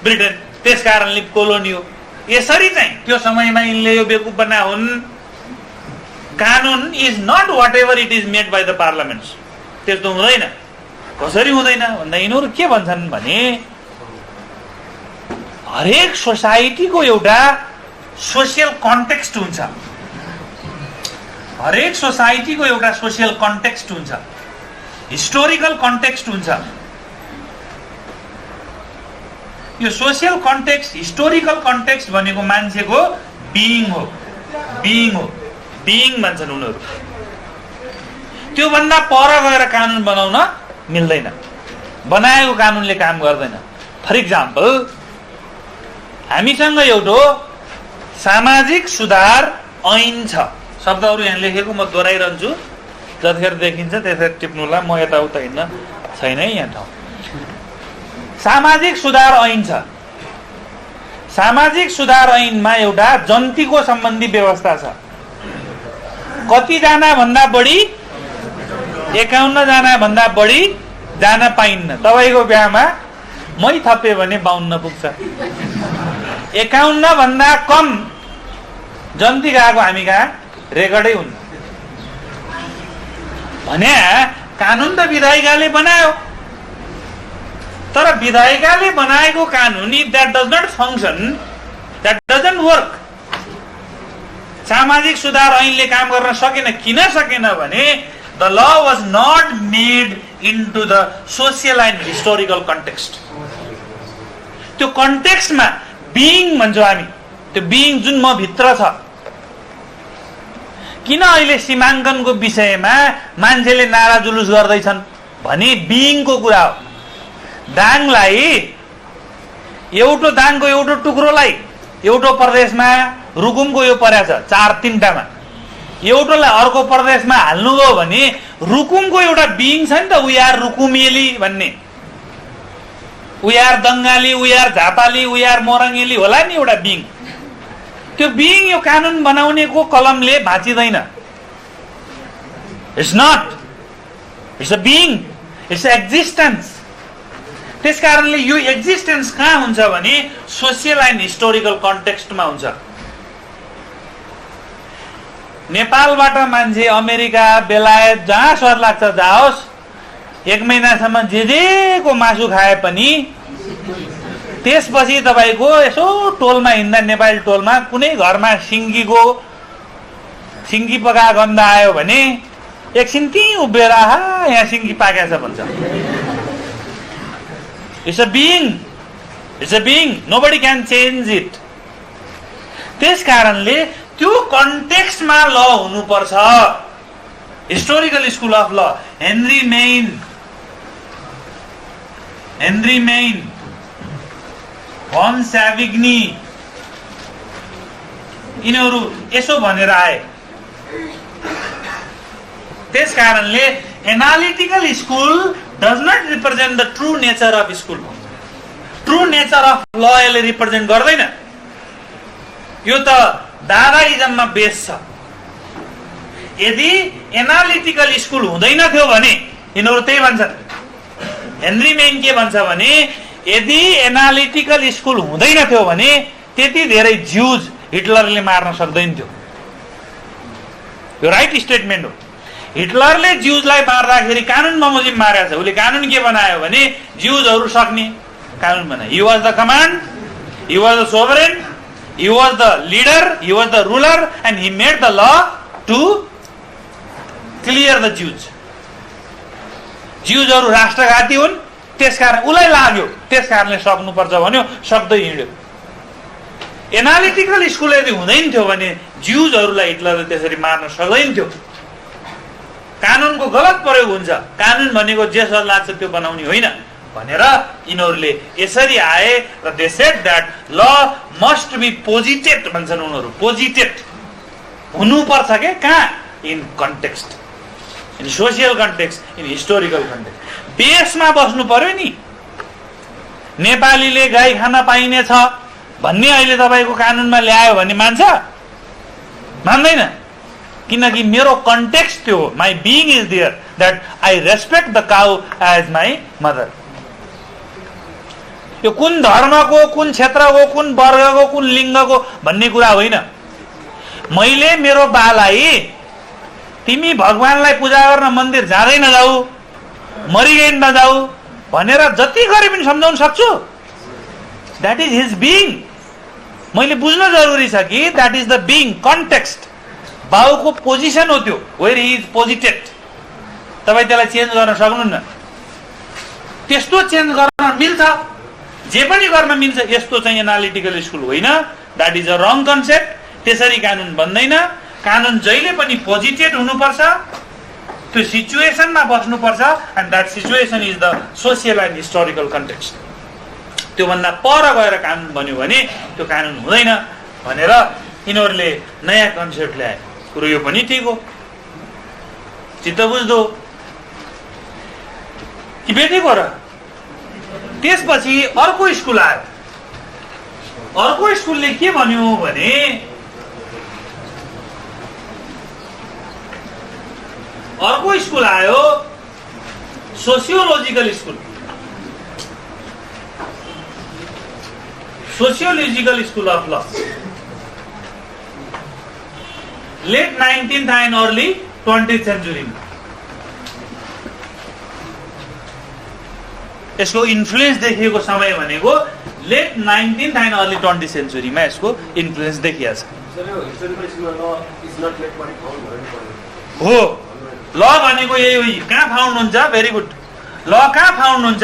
Britain, त्यस कारणले कोलोनी हो। यसरी चाहिँ त्यो समयमा यिनले यो बेकुफ बना हुन्। कानुन is not whatever it is made by the parliaments, त्यस्तो हुँदैन। कसरी हुँदैन भन्दा यिनीहरू के भन्छन् भने हरेक सोसाइटीको एउटा सोसियल कन्टेक्स्ट हुन्छ, हरेक सोसाइटीको एउटा सोसियल कन्टेक्स्ट हुन्छ, हिस्टोरिकल कन्टेक्स्ट हुन्छ। यो सोसियल कन्टेक्स्ट, हिस्टोरिकल कन्टेक्स्ट भनेको मान्छेको बिइङ हो, बिइङ हो, बिइङ भन्छन् उनीहरू। त्यो भन्दा पर गएर कानुन बनाउन मिल्दैन, बनाएको कानुनले काम गर्दैन। फर इक्जाम्पल, हामीसँग एउटा सामाजिक सुधार ऐन छ। शब्दहरू यहाँ लेखेको म दोहोऱ्याइरहन्छु, जतिखेर देखिन्छ त्यतिखेर टिप्नुला, म यताउता हिँड्न छैन है यहाँ ठाउँ। सामाजिक सुधार ऐन छ। सामाजिक सुधार ऐनमा एउटा जन्तीको सम्बन्धी व्यवस्था छ। कतिजना भन्दा बढी 51 जना भन्दा बढी जान पाइन्न। तपाईँको बिहामा मै थपे भने 52 पुग्छ। 51 भन्दा कम जन्ती गएको हामी कहाँ रेकर्डै हुन्न भने कानुन त विधायिकाले बनायो, तर विधायिकाले बनाएको कानुन if that does not function, that doesn't work. सामाजिक सुधार ऐनले काम गर्न सकेन। किन सकेन भने the law was not made into the social and historical context. त्यो कन्टेक्स्टमा बिइङ भन्छौँ हामी, त्यो बिइङ जुन म भित्र छ। किन अहिले सीमाङ्कनको विषयमा मान्छेले नारा जुलुस गर्दैछन् भने बिइङको कुरा हो। दाङलाई एउटो दाङको एउटो टुक्रोलाई एउटो प्रदेशमा रुकुमको यो परेको छ 4-3टामा, एउटोलाई अर्को प्रदेशमा हाल्नुभयो भने रुकुमको एउटा बिइङ छ नि त, वी आर रुकुमेली भन्ने। वी आर दङ्गाली, वी आर झापाली, वी आर मोरङ्गेली होला नि एउटा बिङ। त्यो बिङ यो कानुन बनाउनेको कलमले भाँचिँदैन। It's not, it's a being, it's a existence. त्यस कारणले यो एक्जिस्टेन्स कहाँ हुन्छ भने सोसियल एन्ड हिस्टोरिकल कन्टेक्स्टमा हुन्छ। नेपालबाट मान्छे अमेरिका, बेलायत जहाँ स्वाद लाग्छ जाओस्, 1 महिनासम्म जे को मासु खाए पनि त्यसपछि तपाईको यसो टोलमा हिँड्दा, नेपाली टोलमा कुनै घरमा सिङ्गी पका गन्ध आयो भने एकछिन त्यहीँ उभिएर आहा यहाँ सिङ्गी पाकेछ भन्छ। It's a being, it's a being, nobody can change it. त्यस कारणले त्यो कन्टेक्स्टमा ल हुनुपर्छ। Historical school of law, Henry Maine, von Savigny, यिनीहरू यसो भनेर आए। त्यस कारणले analytical school does not represent the true nature of school. True nature of law यसले रिप्रेजेन्ट गर्दैन। यो त दादाइजममा बेस छ। यदि एनालिटिकल स्कुल हुँदैन थियो भने यिनीहरू त्यही भन्छन्। हेनरी मेन के भन्छ भने यदि एनालिटिकल स्कुल हुँदैन थियो भने त्यति धेरै ज्यूज हिटलरले मार्न सक्दैन थियो। यो राइट स्टेटमेन्ट हो। हिटलरले ज्यूजलाई मार्दाखेरि कानुन बमोजिम मारेको छ। उसले कानुन के बनायो भने ज्यूजहरू सक्ने कानुन बनायो। He was the command, he was the sovereign, he was the leader, he was the ruler, and he made the law to clear the Jews. Jews haru राष्ट्रघाती हुन्, त्यसकारण उलाई लाग्यो, त्यसकारणले सक्नुपर्छ भन्यो, सक्दै हिँड्यो। एनालिटिकल स्कुल यदि हुँदैन थियो भने ज्यूजहरूलाई हिटलरले त्यसरी मार्न सक्दैन थियो। कानुनको गलत प्रयोग हुन्छ। कानुन भनेको जे सर लाग्छ त्यो बनाउने होइन भनेर यिनीहरूले यसरी आए र they said that law must be posited भन्छन् उनीहरू। पोजिटेड हुनुपर्छ के कहाँ? In context, in social context, in historical context. बेसमा बस्नु पर्यो नि। नेपालीले गाई खान पाइने छ भन्ने अहिले तपाईको कानुनमा ल्यायो भने मान्छ? मान्दैन। किनकि मेरो कन्टेक्स्ट त्यो हो। My being is there that I respect the cow as my mother. यो कुन धर्मको, कुन क्षेत्रको, कुन वर्गको, कुन लिङ्गको भन्ने कुरा होइन। मैले मेरो बालाई तिमी भगवानलाई पूजा गर्न मन्दिर जाँदै नजाऊ, मरिगै नजाऊ भनेर जति गरे पनि सम्झाउन सक्छु। That is his being. मैले बुझ्न जरुरी छ कि that is the being, context. बाउको पोजिसन हो त्यो, वेयर ही इज पोजिटेड। तपाईँ त्यसलाई चेन्ज गर्न सक्नुहुन्न। त्यस्तो चेन्ज गर्न मिल्छ, जे पनि गर्न मिल्छ। यस्तो चाहिँ एनालिटिकल स्कुल होइन। That is a wrong concept. त्यसरी कानुन बन्दैन। कानुन जहिले पनि पोजिटेड हुनुपर्छ, त्यो सिचुएसनमा बस्नुपर्छ। And that situation is the social and historical context. त्योभन्दा पर गएर कानुन बन्यो भने त्यो कानुन हुँदैन भनेर यिनीहरूले नयाँ कन्सेप्ट ल्याए। कुरो यो पनि ठिक हो, चित्त बुझ्दो कि बेठिक हो र? त्यसपछि अर्को स्कुल आयो। अर्को स्कुलले के भन्यो भने अर्को स्कुल आयो sociological school. Sociological school of law, late 19th and early 20th century. यसको इन्फ्लुएन्स देखिएको समय भनेको late 19th and early 20th सेन्चुरीमा यसको इन्फ्लुएन्स देखिएको छ। हो, ल भनेको यही हो। कहाँ फाउन्ड हुन्छ? Very good. ल कहाँ फाउन्ड हुन्छ?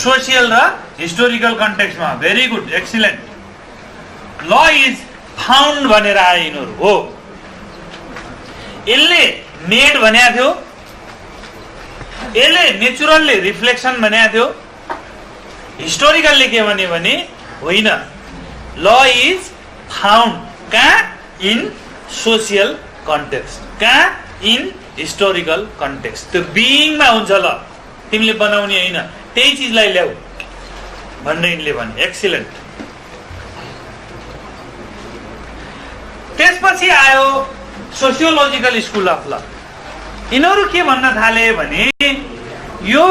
सोसियल र हिस्टोरिकल कन्टेक्स्टमा। Very good, excellent. Law is found भनेर आए यिनीहरू। हो, यसले मेड भनेको थियो, यसले नेचुरलले रिफ्लेक्सन भनेको थियो। हिस्टोरिकलले के भन्यो भने होइन, ल इज फाउन्ड कहाँ? In social context. कहाँ? In historical context. त्यो बिइङमा हुन्छ। ल तिमीले बनाउने होइन, त्यही चिजलाई ल्याऊ भनेर यिनले भने। एक्सिलेन्ट। त्यसपछि आयो सोसियोलोजिकल स्कुल अफ ल। यिनीहरू के भन्न थाले भने यो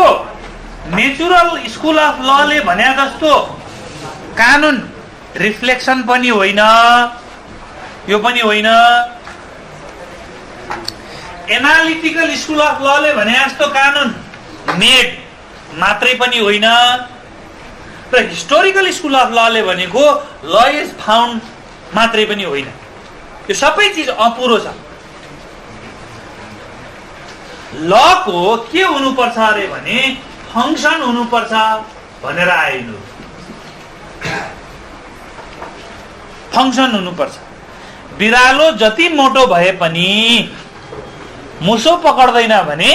नेचुरल स्कुल अफ लले भने जस्तो कानुन रिफ्लेक्सन पनि होइन, यो पनि होइन। एनालिटिकल स्कुल अफ लले भने जस्तो कानुन मेड मात्रै पनि होइन, र हिस्टोरिकल स्कुल अफ लले भनेको ल इज फाउन्ड मात्रै पनि होइन। यो सबै चिज अपुरो छ। लको के हुनुपर्छ अरे भने फङ्सन हुनुपर्छ भनेर आएन। फङ्सन हुनुपर्छ। बिरालो जति मोटो भए पनि मुसो पकड्दैन भने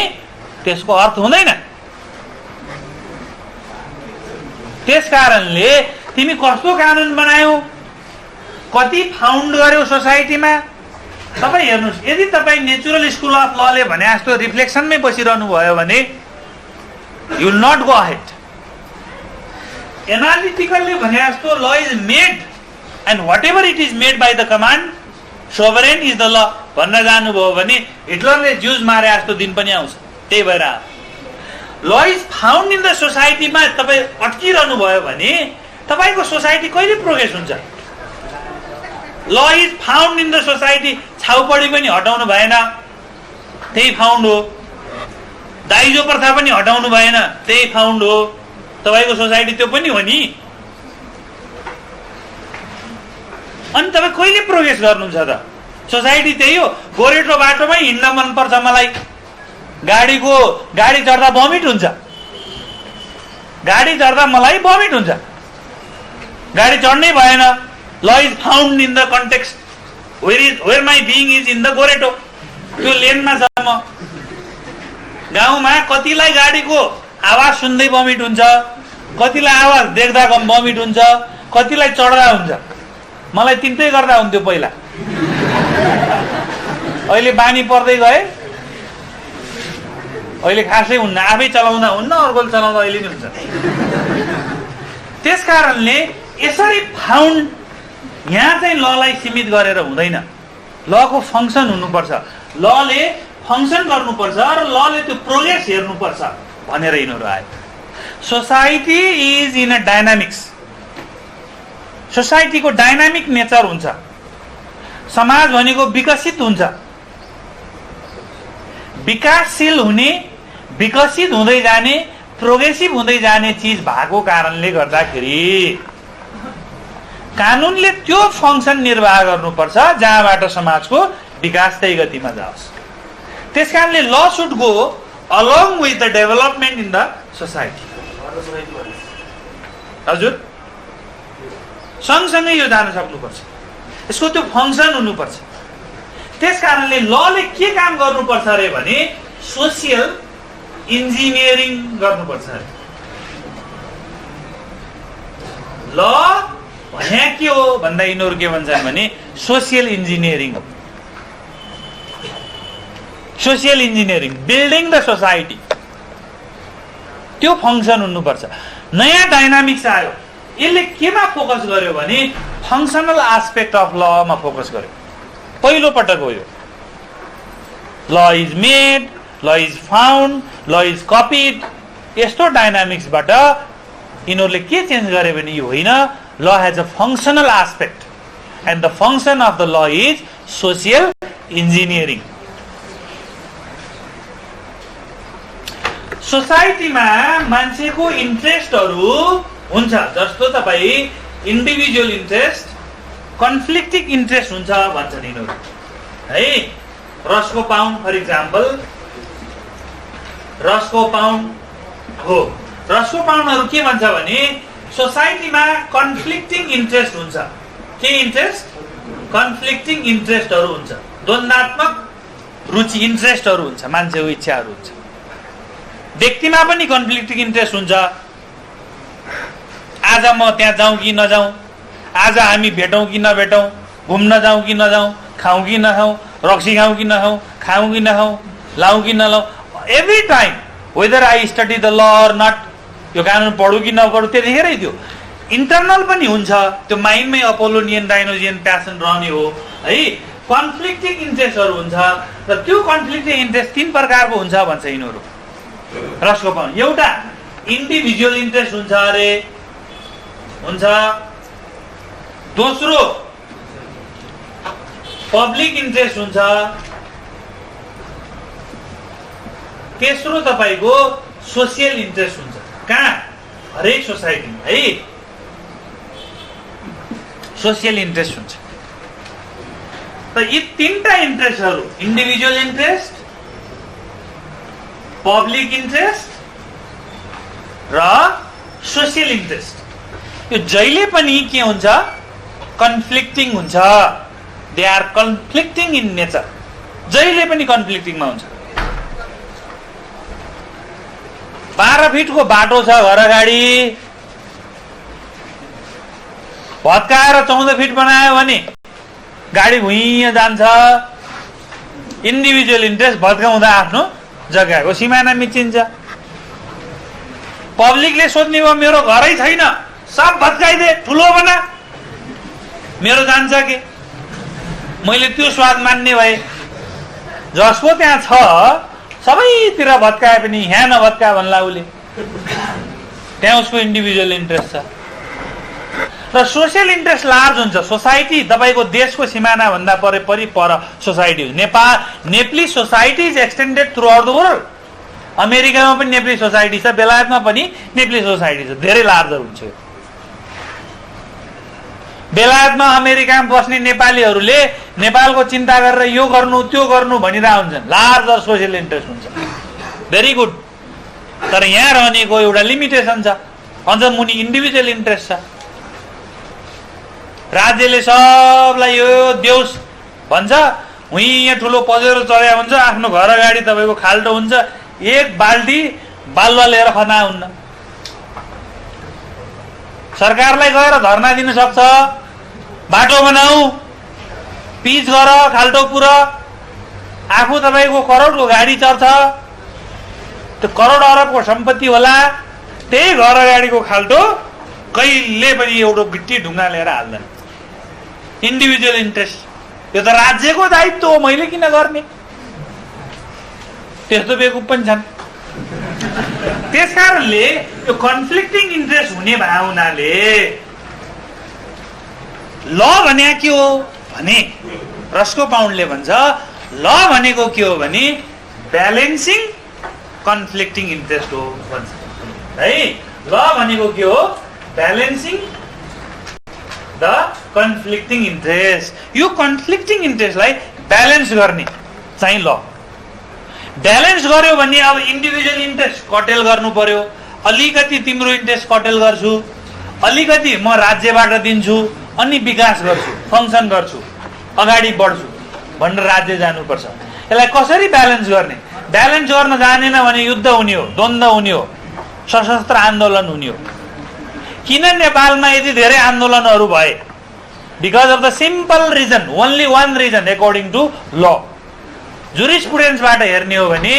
त्यसको अर्थ हुँदैन। त्यस कारणले तिमी कस्तो कानुन बनायौ, कति फाउन्ड गर्यौ सोसाइटीमा। तपाईँ हेर्नुहोस्, यदि तपाईँ नेचुरल स्कुल अफ लले भने जस्तो रिफ्लेक्सनमै बसिरहनु भयो भने you will not go ahead. एनालिटिकलले भने जस्तो law is made and whatever it is made by the command sovereign is the law भन्न जानुभयो भने हिटलरले ज्युज मारे जस्तो दिन पनि आउँछ। त्यही भएर ल इज फाउन्ड इन द सोसाइटीमा तपाईँ अट्किरहनु भयो भने तपाईँको सोसाइटी कहिले प्रोग्रेस हुन्छ। Law is found in the society, छाउपडी पनि हटाउनु भएन, त्यही फाउन्ड हो। दाइजो प्रथा पनि हटाउनु भएन, त्यही फाउन्ड हो। तपाईँको सोसाइटी त्यो पनि हो नि। अनि तपाईँ कहिले प्रोग्रेस गर्नुहुन्छ त? सोसाइटी त्यही हो। गोरेटो बाटोमै हिँड्न मनपर्छ मलाई, गाडी चढ्दा भमिट हुन्छ, गाडी चढ्दा मलाई भमिट हुन्छ, गाडी चढ्नै भएन। Law is found in the context where my being is in the गोरेटो। त्यो लेनमा छ म। गाउँमा कतिलाई गाडीको आवाज सुन्दै भमिट हुन्छ, कतिलाई आवाज देख्दा भमिट हुन्छ, कतिलाई चढ्दा हुन्छ। मलाई तिनटै गर्दा हुन्थ्यो पहिला, अहिले बानी पर्दै गए। अहिले खासै हुन्न, आफै चलाउँदा हुन्न, अर्कोले चलाउँदा अहिले नि हुन्छ। त्यस कारणले यसरी फाउन्ड यहाँ चाहिँ ललाई सीमित गरेर हुँदैन। लको फङ्सन हुनुपर्छ, लले फङ्सन गर्नुपर्छ र लले त्यो प्रोग्रेस हेर्नुपर्छ भनेर यिनीहरू आयो। Society is in a dynamics. सोसाइटीको डाइनामिक नेचर हुन्छ। समाज भनेको विकसित हुन्छ। विकासशील हुने, विकसित हुँदै जाने, प्रोग्रेसिभ हुँदै जाने चिज भएको कारणले गर्दाखेरि कानुनले त्यो फङ्सन निर्वाह गर्नुपर्छ जहाँबाट समाजको विकास त्यही गतिमा जाओस्। त्यस कारणले ल should go along with the development in the society. हजुर, सँगसँगै यो जान सक्नुपर्छ, यसको त्यो फङ्सन हुनुपर्छ। त्यस कारणले लले के काम गर्नुपर्छ अरे भने सोसियल इन्जिनियरिङ गर्नुपर्छ अरे। ल भने के हो भन्दा यिनीहरू के भन्छन् भने सोसियल इन्जिनियरिङ हो। Social engineering, building the society, त्यो फङ्सन हुनुपर्छ। नयाँ डाइनामिक्स आयो, यसले केमा फोकस गर्यो भने functional aspect of Lama focus गर्यो। पहिलो पटक हो यो। ल इज मेड, ल इज फाउन्ड, ल इज कपिड, यस्तो डाइनामिक्सबाट यिनीहरूले के चेन्ज गरे भने यो होइन, law has a functional aspect and the function of the law is social engineering. सोसाइटीमा मान्छेको इन्ट्रेस्टहरू हुन्छ, जस्तो तपाईँ इन्डिभिजुअल इन्ट्रेस्ट, कन्फ्लिक्टिङ इन्ट्रेस्ट हुन्छ भन्छन् यिनीहरू है। रसको पाउन्ड फर इक्जाम्पल, रसको पाउन्ड हो। रसको पाउन्डहरू के भन्छ भने सोसाइटीमा कन्फ्लिक्टिङ इन्ट्रेस्ट हुन्छ। के इन्ट्रेस्ट? कन्फ्लिक्टिङ इन्ट्रेस्टहरू हुन्छ, द्वन्द्वात्मक रुचि इन्ट्रेस्टहरू हुन्छ, मान्छेको इच्छाहरू हुन्छ। व्यक्तिमा पनि कन्फ्लिक्टिङ इन्ट्रेस्ट हुन्छ। आज म त्यहाँ जाउँ कि नजाउँ, आज हामी भेटौँ कि नभेटौँ, घुम्न जाउँ कि नजाउँ, खाउँ कि नखाउँ, रक्सी खाउँ कि नखाउँ, खाउँ कि नखाउँ, लाउँ कि नलाउँ। Every time whether I study the law or not, यो कानुन पढु कि नपढु त्यतिखेरै थियो। इन्टरनल पनि हुन्छ, त्यो माइन्डमै अपोलोनियन डाइनोजियन प्यासन रहने हो है। कन्फ्लिक्टिङ इन्ट्रेस्टहरू हुन्छ र त्यो कन्फ्लिक्टिङ इन्ट्रेस्ट 3 प्रकारको हुन्छ भन्छ यिनीहरू रसको पाउनु। एउटा इन्डिभिजुअल इन्ट्रेस्ट हुन्छ अरे, हुन्छ। दोस्रो पब्लिक इन्ट्रेस्ट हुन्छ। तेस्रो तपाईको सोसियल इन्ट्रेस्ट हुन्छ। कहाँ? हरेक सोसाइटीमा है सोसियल इन्ट्रेस्ट हुन्छ। त यी 3टा इन्ट्रेस्टहरू, इन्डिभिजुअल इन्ट्रेस्ट, पब्लिक इन्ट्रेस्ट र सोसियल इन्ट्रेस्ट, यो जहिले पनि के हुन्छ? कन्फ्लिक्टिङ हुन्छ। They are conflicting in nature, जहिले पनि कन्फ्लिक्टिङमा हुन्छ। 12 फिटको बाटो छ घर अगाडि, भत्काएर 14 फिट बनायो भने गाडी भुइँ जान्छ। इन्डिभिजुअल इन्ट्रेस्ट भत्काउँदा आफ्नो जग्गाको सिमाना मिचिन्छ। पब्लिकले सोध्ने भयो मेरो घरै छैन, सब भत्काइदे, ठुलो बना, मेरो जान्छ के? मैले त्यो स्वाद मान्ने भए। जसको त्यहाँ छ सबैतिर भत्काए पनि यहाँ नभत्का भन्ला उसले, त्यहाँ उसको इन्डिभिजुअल इन्ट्रेस्ट छ। र सोसियल इन्ट्रेस्ट लार्ज हुन्छ। सोसाइटी तपाईको देशको सिमाना भन्दा परि पर सोसाइटी हुन्छ। Nepali society is extended throughout the world. अमेरिकामा पनि नेप्ली सोसाइटी छ, बेलायतमा पनि नेप्ली सोसाइटी छ, धेरै लार्जर हुन्छ। बेलायतमा अमेरिकामा बस्ने नेपालीहरूले नेपालको चिन्ता गरेर यो गर्नु त्यो गर्नु भनिरहेको हुन्छन्। लार्जर सोसियल इन्ट्रेस्ट हुन्छ, भेरी गुड। तर यहाँ रहनेको एउटा लिमिटेसन छ, अझ मुनि इन्डिभिजुअल इन्ट्रेस्ट छ। राज्यले सबलाई यो देउस भन्छ, यहाँ ठुलो पजेरो चढ्या हुन्छ, आफ्नो घर अगाडि तपाईँको खाल्टो हुन्छ, 1 बाल्टी बालुवा लिएर खनाउन्न। सरकारलाई गएर धरना दिन सक्छ, बाटो बनाऊ, पिच गर, खाल्टो पुर। आफू तपाईँको करोडको गाडी चढ्छ, त्यो करोड अरबको सम्पत्ति होला, त्यही घर अगाडिको खाल्टो कहिले पनि एउटा गिट्टी ढुङ्गा लिएर हाल्दैन। इन्डिभिजुअल इन्ट्रेस्ट, यो त राज्यको दायित्व हो, मैले किन गर्ने? त्यस्तो बेकुफ पनि छन्। त्यसकारणले यो कन्फ्लिक्टिङ इन्ट्रेस्ट हुने भए हुनाले ल भने के हो भने रस्को पाउन्डले भन्छ ल भनेको के हो भने ब्यालेन्सिङ कन्फ्लिक्टिङ इन्ट्रेस्ट हो भन्छ है। ल भनेको के हो? Balancing the conflicting interest. यो कन्फ्लिक्टिङ इन्ट्रेस्टलाई ब्यालेन्स गर्ने चाहिँ ल। ब्यालेन्स गर्यो भने अब इन्डिभिजुअल इन्ट्रेस्ट कटेल गर्नु पर्यो, अलिकति तिम्रो इन्ट्रेस्ट कटेल गर्छु, अलिकति म राज्यबाट दिन्छु, अनि विकास गर्छु, फङ्सन गर्छु, अगाडि बढ्छु भनेर राज्य जानुपर्छ। यसलाई कसरी ब्यालेन्स गर्ने? ब्यालेन्स गर्न जानेन भने युद्ध हुने हो, द्वन्द्व हुने हो, सशस्त्र आन्दोलन हुने हो। किन नेपालमा यति धेरै आन्दोलनहरू भए? Because of the simple reason, only one reason according to law. जुरिस्प्रुडेन्सबाट हेर्ने हो भने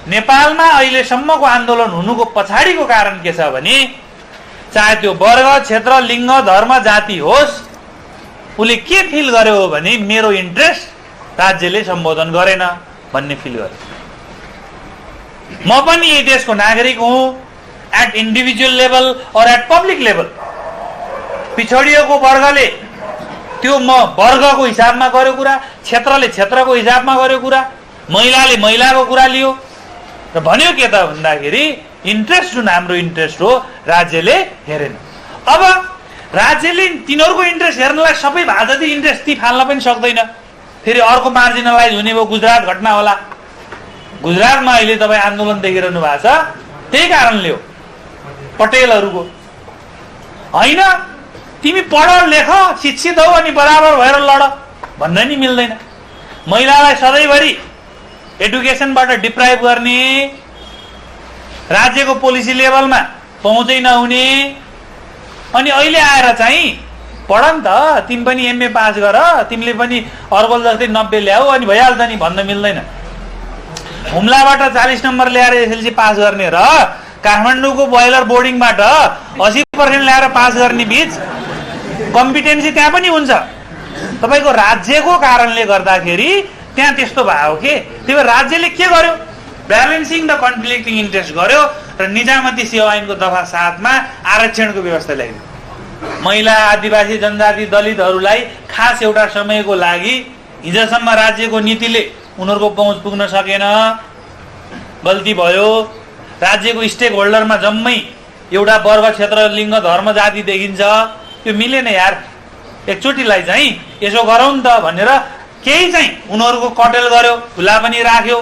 नेपालमा अहिलेसम्मको आन्दोलन हुनुको पछाडिको कारण के छ भने चाहे त्यो वर्ग, क्षेत्र, लिङ्ग, धर्म, जाति होस्, उसले के फिल गर्यो हो भने मेरो इन्ट्रेस्ट राज्यले सम्बोधन गरेन भन्ने फिल गर्यो। म पनि यही देशको नागरिक हुँ, एट इन्डिभिजुअल लेभल और एट पब्लिक लेभल। पिछडिएको वर्गले त्यो म वर्गको हिसाबमा गर्यो कुरा, क्षेत्रले क्षेत्रको हिसाबमा गर्यो कुरा, महिलाले महिलाको कुरा लियो र भन्यो के त भन्दाखेरि इन्ट्रेस्ट जुन हाम्रो इन्ट्रेस्ट हो राज्यले हेरेन। अब राज्यले तिनीहरूको इन्ट्रेस्ट हेर्नलाई सबै भाजती इन्ट्रेस्ट ती फाल्न पनि सक्दैन। फेरि अर्को मार्जिनलाइज हुने भयो, गुजरात घटना होला। गुजरातमा अहिले तपाईँ आन्दोलन देखिरहनु भएको छ, त्यही कारणले हो, पटेलहरूको होइन। तिमी पढ लेख शिक्षित हौ अनि बराबर भएर लड भन्न नि मिल्दैन। महिलालाई सधैँभरि एडुकेसनबाट डिप्राइभ गर्ने, राज्यको पोलिसी लेभलमा पहुँचै नहुने, अनि अहिले आएर चाहिँ पढ नि त, तिमी पनि एमए पास गर, तिमीले पनि अर्बल जस्तै 90 ल्याऊ अनि भइहाल्छ नि भन्न मिल्दैन। हुम्लाबाट 40 नम्बर ल्याएर एसएलसी पास गर्ने र काठमाडौँको बोइलर बोर्डिङबाट 80% ल्याएर पास गर्ने बीच कम्पिटेन्सी त्यहाँ पनि हुन्छ। तपाईको राज्यको कारणले गर्दाखेरि त्यहाँ त्यस्तो भयो के। त्यही भएर राज्यले के गर्यो, ब्यालेन्सिङ द कन्फ्लिक्टिङ इन्ट्रेस्ट गर्यो र निजामती सेवा ऐनको दफा 7 मा आरक्षणको व्यवस्था ल्याइयो। महिला, आदिवासी, जनजाति, दलितहरूलाई खास एउटा समयको लागि हिजोसम्म राज्यको नीतिले उनीहरूको पहुँच पुग्न सकेन, गल्ती भयो। राज्यको स्टेक होल्डरमा जम्मै एउटा वर्ग, क्षेत्र, लिङ्ग, धर्म, जाति देखिन्छ, त्यो मिलेन यार। एकचोटिलाई चाहिँ यसो गरौँ नि त भनेर केही चाहिँ उनीहरूको कटेल गर्यो, खुला पनि राख्यो,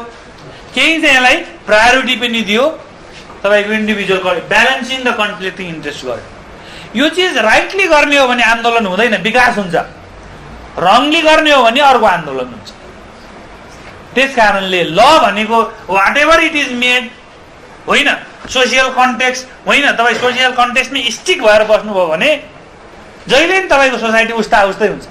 केही चाहिँ यसलाई प्रायोरिटी पनि दियो। तपाईँको individual balancing the conflicting interest गर्यो। यो चिज राइटली गर्ने हो भने आन्दोलन हुँदैन, विकास हुन्छ। रङली गर्ने हो भने अर्को आन्दोलन हुन्छ। त्यस कारणले ल भनेको whatever it is made होइन, सोसियल कन्टेक्स्ट होइन। तपाईँ सोसियल कन्टेक्स्टमै स्टिक भएर बस्नुभयो भने जहिले पनि तपाईँको सोसाइटी उस्ता उस्तै हुन्छ।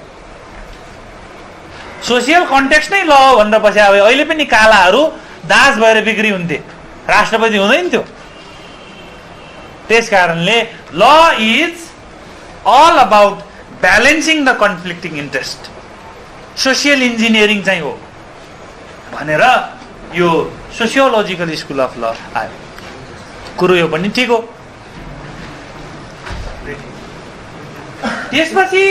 सोसियल कन्टेक्स्ट नै ल हो भनेर बस्या भए अहिले पनि कालाहरू दास भएर बिक्री हुन्थे, राष्ट्रपति हुँदैन थियो। त्यस कारणले law is all about balancing the conflicting interest, social engineering चाहिँ हो भनेर यो सोसियोलोजिकल स्कुल अफ ल आयो। कुरो यो पनि ठिक हो। त्यसपछि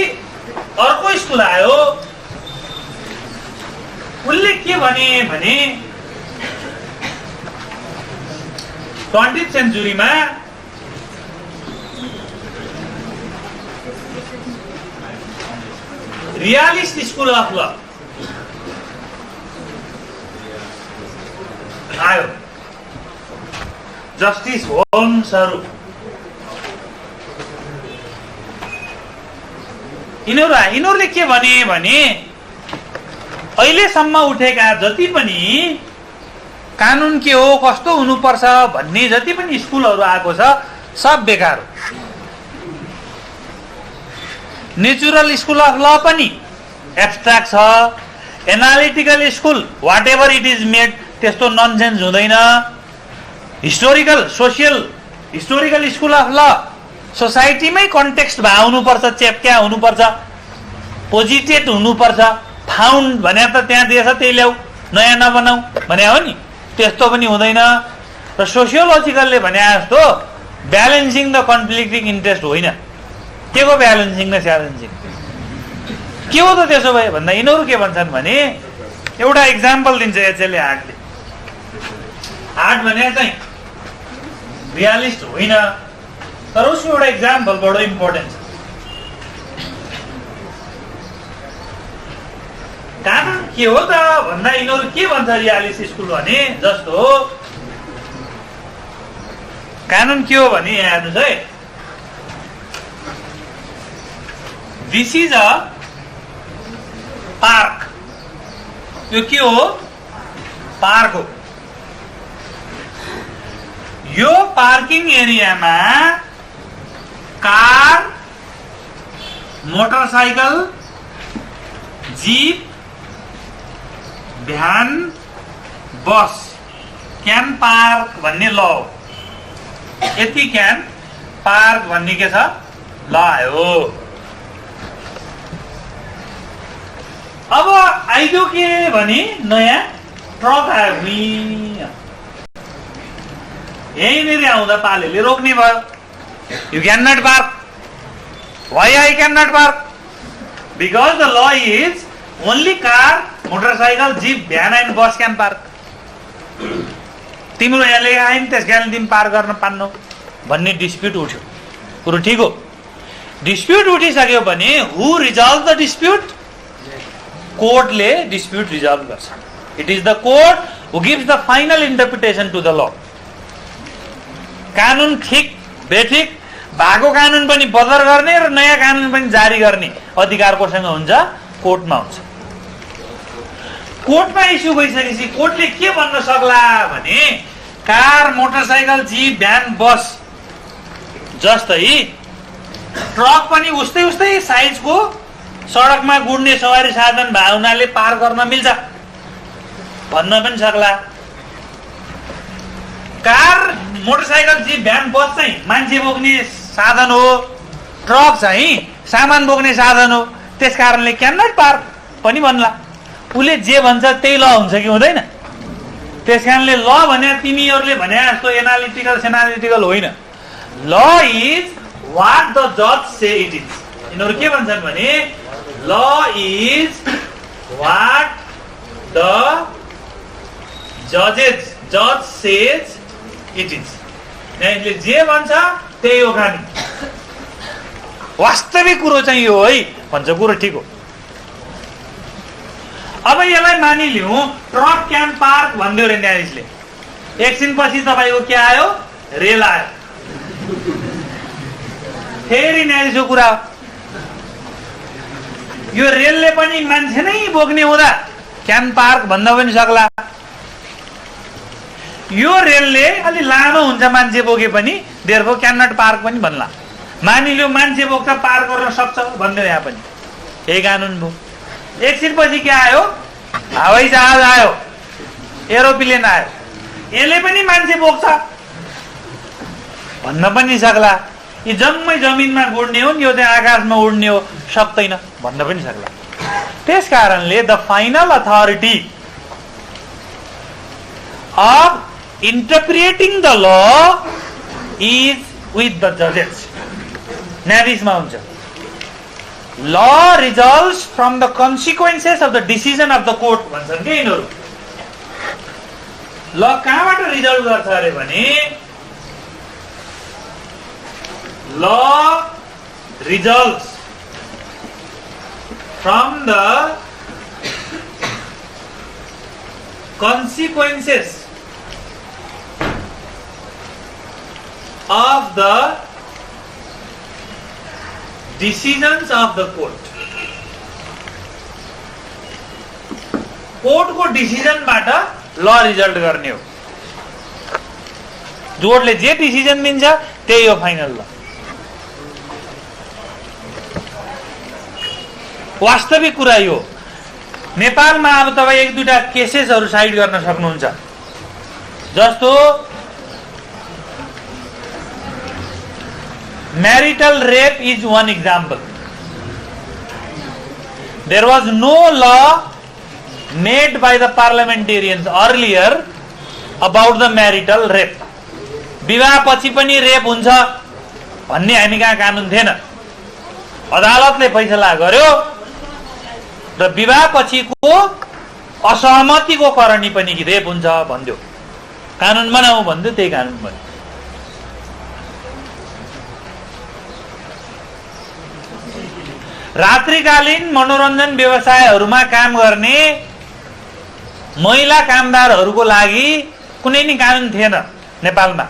अर्को स्कुल आयो, उसले के भने 20th सेन्चुरीमा रियालिस्ट स्कुल अफ ल आयो। जस्टिस होम्सहरू यिनीहरूले के भने अहिलेसम्म उठेका जति पनि कानुन के हो, कस्तो हुनुपर्छ भन्ने जति पनि स्कुलहरू आएको छ सब बेकार हो। नेचुरल स्कुल अफ ल पनि एब्स्ट्र्याक्ट छ, analytical school whatever it is made त्यस्तो ननसेन्स हुँदैन। हिस्टोरिकल स्कुल अफ ल सोसाइटीमै कन्टेक्स्ट भए हुनुपर्छ, चेप्क्या हुनुपर्छ, पोजिटेड हुनुपर्छ। फाउन्ड भने त त्यहाँ दिएछ त्यही ल्याऊ, नयाँ नबनाऊ भने हो नि, त्यस्तो पनि हुँदैन। र सोसियोलोजिकलले भने जस्तो ब्यालेन्सिङ द कन्फ्लिक्टिङ इन्ट्रेस्ट होइन। के को ब्यालेन्सिङ र च्यालेन्जिङ के हो त त्यसो भए भन्दा यिनीहरू के भन्छन् भने, एउटा इक्जाम्पल दिन्छ एचएलए हार्टले। हार्ट भने चाहिँ रियालिस्ट होइन, तर उसको एउटा इक्जाम्पल बडो इम्पोर्टेन्ट छ। कानुन के हो त भन्दा यिनीहरू के भन्छ रियालिस्ट स्कुल भने जस्तो कानुन के हो भने यहाँ हेर्नुहोस् है, दिस इज अ पार्क। यो के हो? पार्क हो। यो पार्किङ एरियामा car, motorcycle, jeep, van, bus can park भन्ने ल हो। यति क्यान पार्क भन्ने के छ? ल आयो। अब आइदियो के भने नयाँ ट्रक आयो, यहीँनिर आउँदा पालेले रोक्ने भयो। You can not park. Why I can not park? Because the law is only car, motorcycle, jeep, van and bus can park. तिम्रो यहाँ लेखा आयो नि, त्यस कारण तिमी पार्क गर्न पान्नौ भन्ने डिस्प्युट उठ्यो। कुरो ठिक हो। डिस्प्युट उठिसक्यो भने हु रिजल्भ द डिस्प्युट? कोर्टले डिस्प्युट रिजल्भ गर्छ। It is the court who gives the final interpretation to the law. कानुन ठिक बेठिक भएको कानुन पनि बदर गर्ने र नयाँ कानुन पनि जारी गर्ने अधिकार कोसँग हुन्छ? कोर्टमा हुन्छ। कोर्टमा इस्यु भइसकेपछि कोर्टले के भन्न सक्ला भने कार, मोटरसाइकल, जीप, भ्यान, बस जस्तै ट्रक पनि उस्तै उस्तै साइजको सडकमा गुड्ने सवारी साधन भए हुनाले पार गर्न मिल्छ भन्न पनि सक्ला। कार मोटरसाइकल जीप भ्यान बस चाहिँ मान्छे बोक्ने साधन हो, ट्रक चाहिँ सामान बोक्ने साधन हो, त्यस कारणले क्यान नट पार्क पनि भन्ला। उसले जे भन्छ त्यही ल हुन्छ कि हुँदैन? त्यस कारणले ल भने तिमीहरूले भने जस्तो एनालिटिकल होइन। ल इज वाट द जज से इट इज। यिनीहरू के भन्छन् भने ल इज वाट द जज सेज इट इज। न्यायले जे भन्छ त्यही हो खानी, वास्तविक कुरो चाहिँ यो है भन्छ, कुरो ठिक हो। अब यसलाई मानिलिउँ ट्रक क्यान पार्क भनिदियो रे न्यायाधीशले, एकछिनपछि तपाईँको के आयो? रेल आयो। फेरि न्यायाधीशको कुरा हो, यो रेलले पनि मान्छे नै बोक्ने हुँदा क्यान पार्क भन्न पनि सक्ला। यो रेलले अलि लामो हुन्छ मान्छे बोके पनि, देयरफोर क्यान नट पार्क पनि भन्ला। मानिलियो मान्छे बोक्छ पार्क गर्न सक्छ भन्दै यहाँ पनि यही कानुन भयो। एकछिनपछि के आयो? हवाई जहाज आयो, एरोप्लेन आयो, यसले पनि मान्छे बोक्छ भन्न पनि सक्ला। यी जम्मै जमिनमा उड्ने हो नि, यो चाहिँ आकाशमा उड्ने हो, सक्दैन भन्न पनि सक्ला। त्यस कारणले the final authority of interpreting the law is with the जजेस। न्यायाधीशमा हुन्छ। Law results from the consequences of the decision of the court भन्छन् के यिनीहरू। ल कहाँबाट रिजल्ट गर्छ अरे भने ल results from the consequences of the decisions of the court। Court को डिसिजन बाट ल रिजल्ट गर्ने हो। जोडले जे डिसिजन दिन्छ त्यही हो फाइनल ल। वास्तविक कुरा यो। नेपालमा अब तपाईँ एक दुईटा केसेसहरू साइड गर्न सक्नुहुन्छ। जस्तो marital rape is one example. There was no law made by the parliamentarians earlier about the marital rape. विवाह पछि पनि रेप हुन्छ भन्ने हामी कहाँ कानुन थिएन। अदालतले फैसला गर्यो र विवाह पछिको असहमतिको करणी पनि रेप हुन्छ भन्दियो। कानुन बनाऊ भन्दियो, त्यही कानुन बन्यो। रात्रिकालीन मनोरञ्जन व्यवसायहरूमा काम गर्ने महिला कामदारहरूको लागि कुनै नि कानुन थिएन नेपालमा।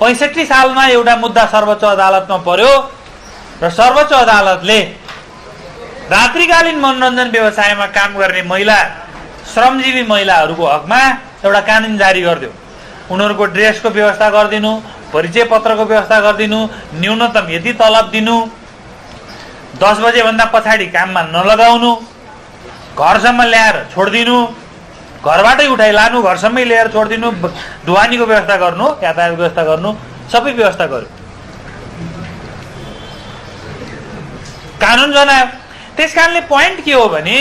65 सालमा एउटा मुद्दा सर्वोच्च अदालतमा पर्यो र सर्वोच्च अदालतले रात्रिकालीन मनोरञ्जन व्यवसायमा काम गर्ने महिला श्रमजीवी महिलाहरूको हकमा एउटा कानुन जारी गरिदियो। उनीहरूको ड्रेसको व्यवस्था गरिदिनु, परिचय पत्रको व्यवस्था गरिदिनु, न्यूनतम यति तलब दिनु, 10 बजे भन्दा पछाडि काममा नलगाउनु, घरसम्म ल्याएर छोडिदिनु, घरबाटै उठाइ लानु, घरसम्मै ल्याएर छोडिदिनु, ढुवानीको व्यवस्था गर्नु, यातायात व्यवस्था गर्नु, सबै व्यवस्था गर्यो। कानुन जनायो। त्यसकारणले पोइन्ट के हो भने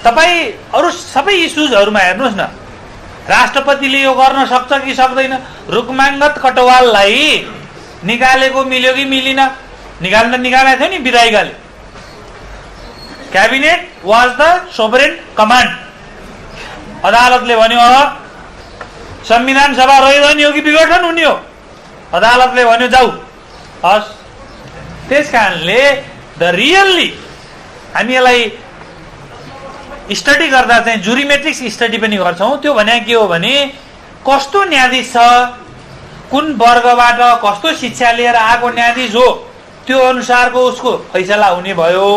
तपाईँ अरू सबै इस्युजहरूमा हेर्नुहोस् न, राष्ट्रपतिले यो गर्न सक्छ कि सक्दैन? रुकमाङ्गत कटवाललाई निकालेको मिल्यो कि मिलिन? निकाल्न निकालेको थियो नि विधायिकाले। Cabinet was the sovereign command. अदालतले भन्यो संविधान सभा रहिरहने हो कि विघटन हुने हो? अदालतले भन्यो जाऊ। हस्, त्यस कारणले द रियल्ली हामी यसलाई स्टडी गर्दा चाहिँ जुरिमेट्रिक्स स्टडी पनि गर्छौँ। त्यो भने के हो भने कस्तो न्यायाधीश छ, कुन वर्गबाट कस्तो शिक्षा लिएर आएको न्यायाधीश हो, त्यो अनुसारको उसको फैसला हुने भयो।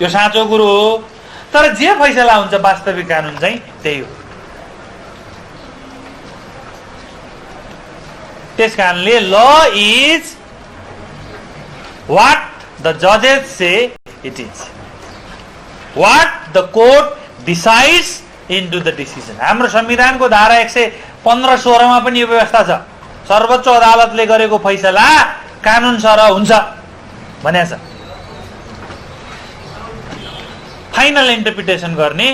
यो साँचो कुरो हो। तर जे फैसला हुन्छ वास्तविक कानुन चाहिँ त्यही हो। त्यसकारणले ल इज वाट द जजेस say it is, what the court decides into the decision. हाम्रो संविधानको धारा 15-16 मा पनि यो व्यवस्था छ। सर्वोच्च अदालतले गरेको फैसला कानुन सरह हुन्छ भनेको छ। फाइनल इन्टरप्रिटेसन गर्ने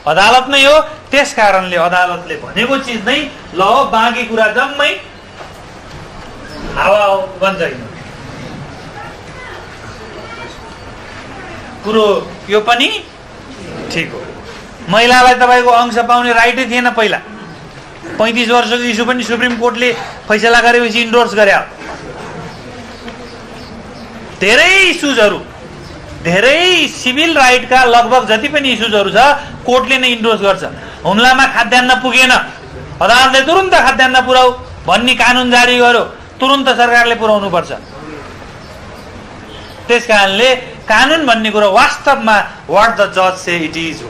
अदालत नै हो। त्यस कारणले अदालतले भनेको चिज नै ल हो, बाँकी कुरा जम्मै हावा हो भन्छ। कुरो यो पनि ठिक हो। महिलालाई तपाईँको अंश पाउने राइटै थिएन पहिला। 35 वर्षको इस्यु पनि सुप्रिम कोर्टले फैसला गरेपछि इन्डोर्स गरे। धेरै इस्युजहरू, धेरै सिभिल राइटका लगभग जति पनि इस्युजहरू छ कोर्टले नै इन्डोर्स गर्छ। हुम्लामा खाद्यान्न पुगेन, अदालतले तुरुन्त खाद्यान्न पुर्याऊ भन्ने कानुन जारी गर्यो, तुरुन्त सरकारले पुर्याउनु पर्छ। त्यस कारणले कानुन भन्ने कुरा वास्तवमा व्हाट द जज से इट इज हो।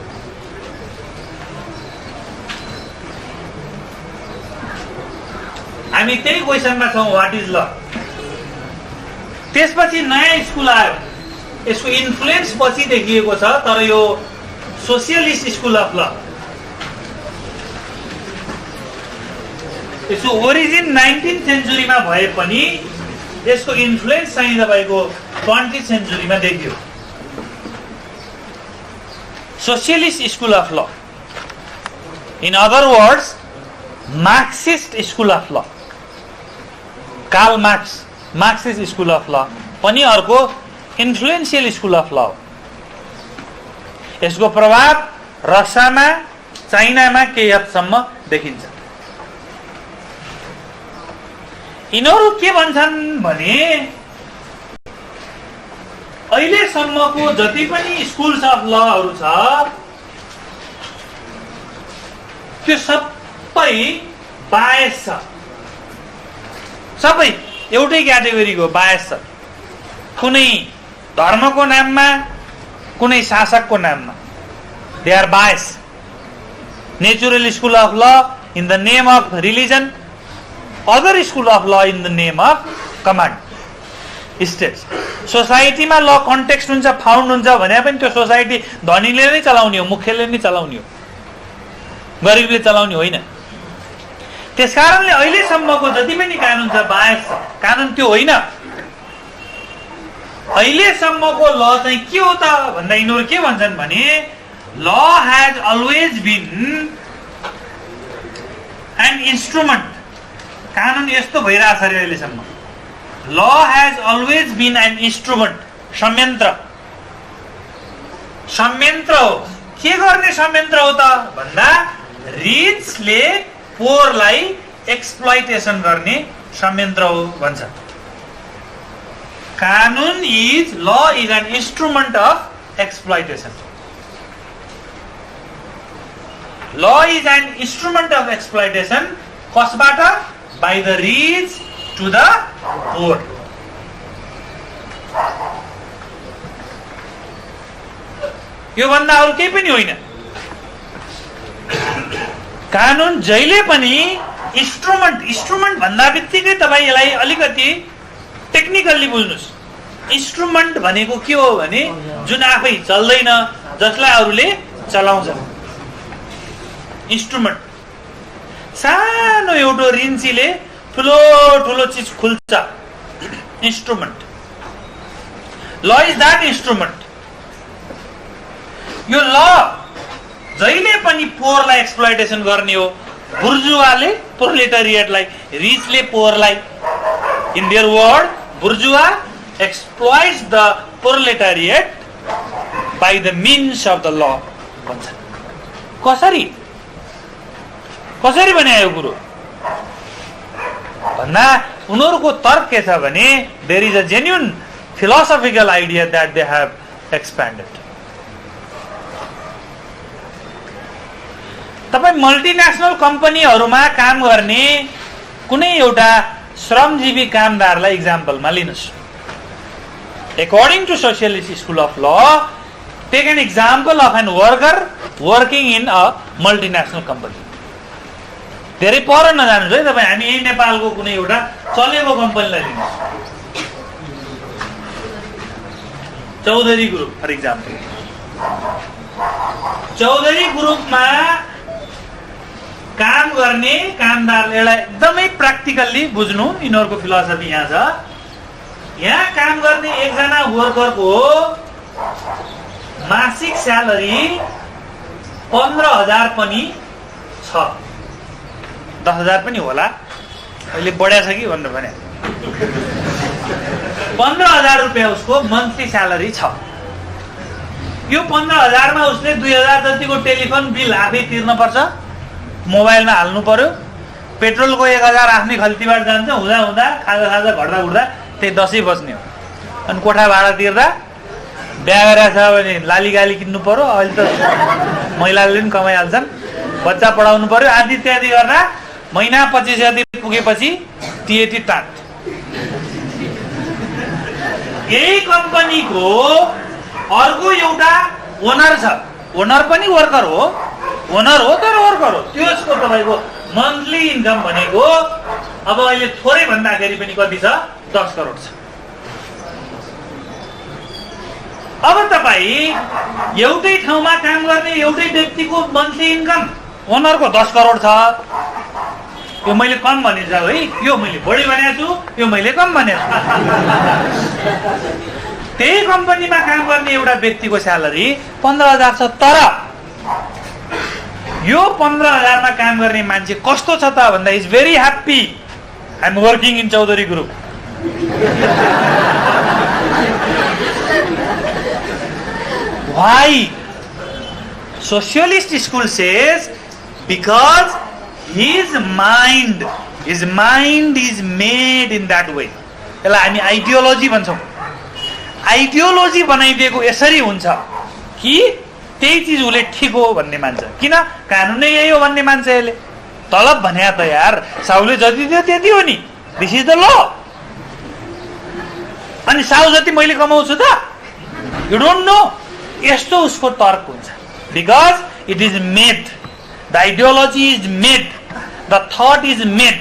हामी त्यही क्वेसनमा छौँ, व्हाट इज ल। त्यसपछि नयाँ स्कुल आयो, यसको इन्फ्लुएन्स पछि देखिएको छ, तर यो सोसियलिस्ट स्कुल अफ ल। यसको ओरिजिन 19th सेन्चुरीमा भए पनि यसको इन्फ्लुएन्स चाहिँ तपाईको 20th सेन्चुरीमा देखियो। Socialist school of law, in other words Marxist school of ल, कार्ल मार्क्सिस्ट स्कुल अफ ल पनि अर्को इन्फ्लुएन्सियल स्कुल अफ ल हो। यसको प्रभाव रसियामा, चाइनामा केही हदसम्म देखिन्छ। यिनीहरू के भन्छन् भने अहिलेसम्मको जति पनि स्कुल्स अफ लहरू छ त्यो सबै बायस छ, सबै एउटै क्याटेगोरीको बायस छ। कुनै धर्मको नाममा, कुनै शासकको नाममा, they are bias. Natural school of law in the name of religion, other school of law in the name of command state. सोसाइटीमा ल कन्टेक्स्ट हुन्छ, फाउन्ड हुन्छ भने पनि त्यो सोसाइटी धनीले नै चलाउने हो, मुख्यले नै चलाउने हो, गरिबले चलाउने होइन। त्यसकारणले अहिलेसम्मको जति पनि कानुन छ बायस छ। कानुन त्यो होइन। अहिलेसम्मको ल चाहिँ के हो त भन्दा यिनीहरू के भन्छन् भने law has always been an instrument. कानुन यस्तो भइरहेछ अरे अहिलेसम्म। Law has always been an instrument, संयन्त्र। संयन्त्र हो। के गर्ने संयन्त्र हो त भन्दा रिचले पोरलाई एक्सप्लोइटेसन गर्ने संयन्त्र हो भन्छ। कानुन is, law is an instrument of exploitation. Law is an instrument of exploitation कसबाट? By the rich to the poor. यो भन्दा अरु केही पनि होइन। कानुन जहिले पनि इन्स्ट्रुमेन्ट भन्दा बित्तिकै तपाईँ यसलाई अलिकति टेक्निकल्ली बुझ्नुस्। इन्स्ट्रुमेन्ट भनेको के हो भने जुन आफै चल्दैन, जसलाई अरूले चलाउँछ। इन्स्ट्रुमेन्ट सानो एउटा रिन्चीले ठुलो ठुलो चिज खुल्छ। इन्स्ट्रुमेन्ट। ल इज द्याट इन्स्ट्रुमेन्ट। यो ल जहिले पनि पोरलाई एक्सप्लोइटेसन गर्ने हो। बुर्जुवाले प्रोलेटारिएटलाई, रिचले पोरलाई। In their word, bourgeois exploits the proletariat by the means of the law भन्छ। कसरी कसरी भने यो कुरो भन्दा उनीहरूको तर्क के छ भने there is a genuine philosophical idea that they have expanded. तपाईं मल्टिनेशनल कम्पनीहरुमा काम गर्ने कुनै एउटा श्रमजीवी कामदारलाई एक्जाम्पलमा लिनुस्। According to Socialist School of Law, take an example of an worker working in a multinational company. धेरै पर नजानुस् है तपाईं। हामी यही नेपालको कुनै एउटा चलेको कम्पनीलाई लिनुस्। Chaudhary group for example. Chaudhary ग्रुपमा काम गर्ने कामदार एउटा एकदमै प्र्याक्टिकल्ली बुझ्नु यिनीहरूको फिलोसफी यहाँ छ। यहाँ काम गर्ने एकजना वर्करको मासिक स्यालेरी 15,000 पनि छ, 10,000 पनि होला, अहिले बढ्या छ कि भनेर भने 15,000 रुपियाँ उसको मन्थली स्यालेरी छ। यो 15,000 मा उसले 2,000 जतिको टेलिफोन बिल आफै तिर्न पर्छ, मोबाइलमा हाल्नु पर्यो, पेट्रोलको 1,000 आफ्नै खल्तीबाट जान्छ, हुँदा हुँदा खाजा घट्दा उठ्दा त्यही 10 बज्ने हो। अनि कोठा भाडा तिर्दा बिहा गरेको छ भने लाली गाली किन्नु पर्यो, अहिले त महिलाले पनि कमाइहाल्छन्, बच्चा पढाउनु पर्यो, आदि इत्यादि गर्दा महिना 25,000 पुगेपछि टिएटी टाट। यही कम्पनीको अर्को एउटा ओनर छ, ओनर पनि वर्कर हो, ओनर हो तर वर्कर हो, त्यसको तपाईको मन्थली इन्कम भनेको अब अहिले थोरै भन्दाखेरि पनि कति छ, 10 करोड छ। अब तपाई एउटै ठाउँमा काम गर्ने एउटै व्यक्तिको मन्थली इन्कम ओनरको 10 करोड छ। यो मैले कम भनेको है, यो मैले बढी भनेको छु, यो मैले कम भनेको छु। त्यही कम्पनीमा काम गर्ने एउटा व्यक्तिको स्यालेरी 15,000 छ, तर यो 15,000 मा काम गर्ने मान्छे कस्तो छ त भन्दा is very happy, I am working in Chaudhary group. Why? Socialist school says because his mind is made in that way. यसलाई हामी आइडियोलोजी भन्छौँ। आइडियोलोजी बनाइदिएको यसरी हुन्छ कि त्यही चिज उसले ठिक हो भन्ने मान्छ। किन? कानुन नै यही हो भन्ने मान्छ यसले। तलब भने त यार साउले जति दियो त्यति हो नि, दिस इज द ल। अनि साउ जति मैले कमाउँछु त, यु डोन्ट नो, यस्तो उसको तर्क हुन्छ। Because it is made, the ideology is made, the thought is made,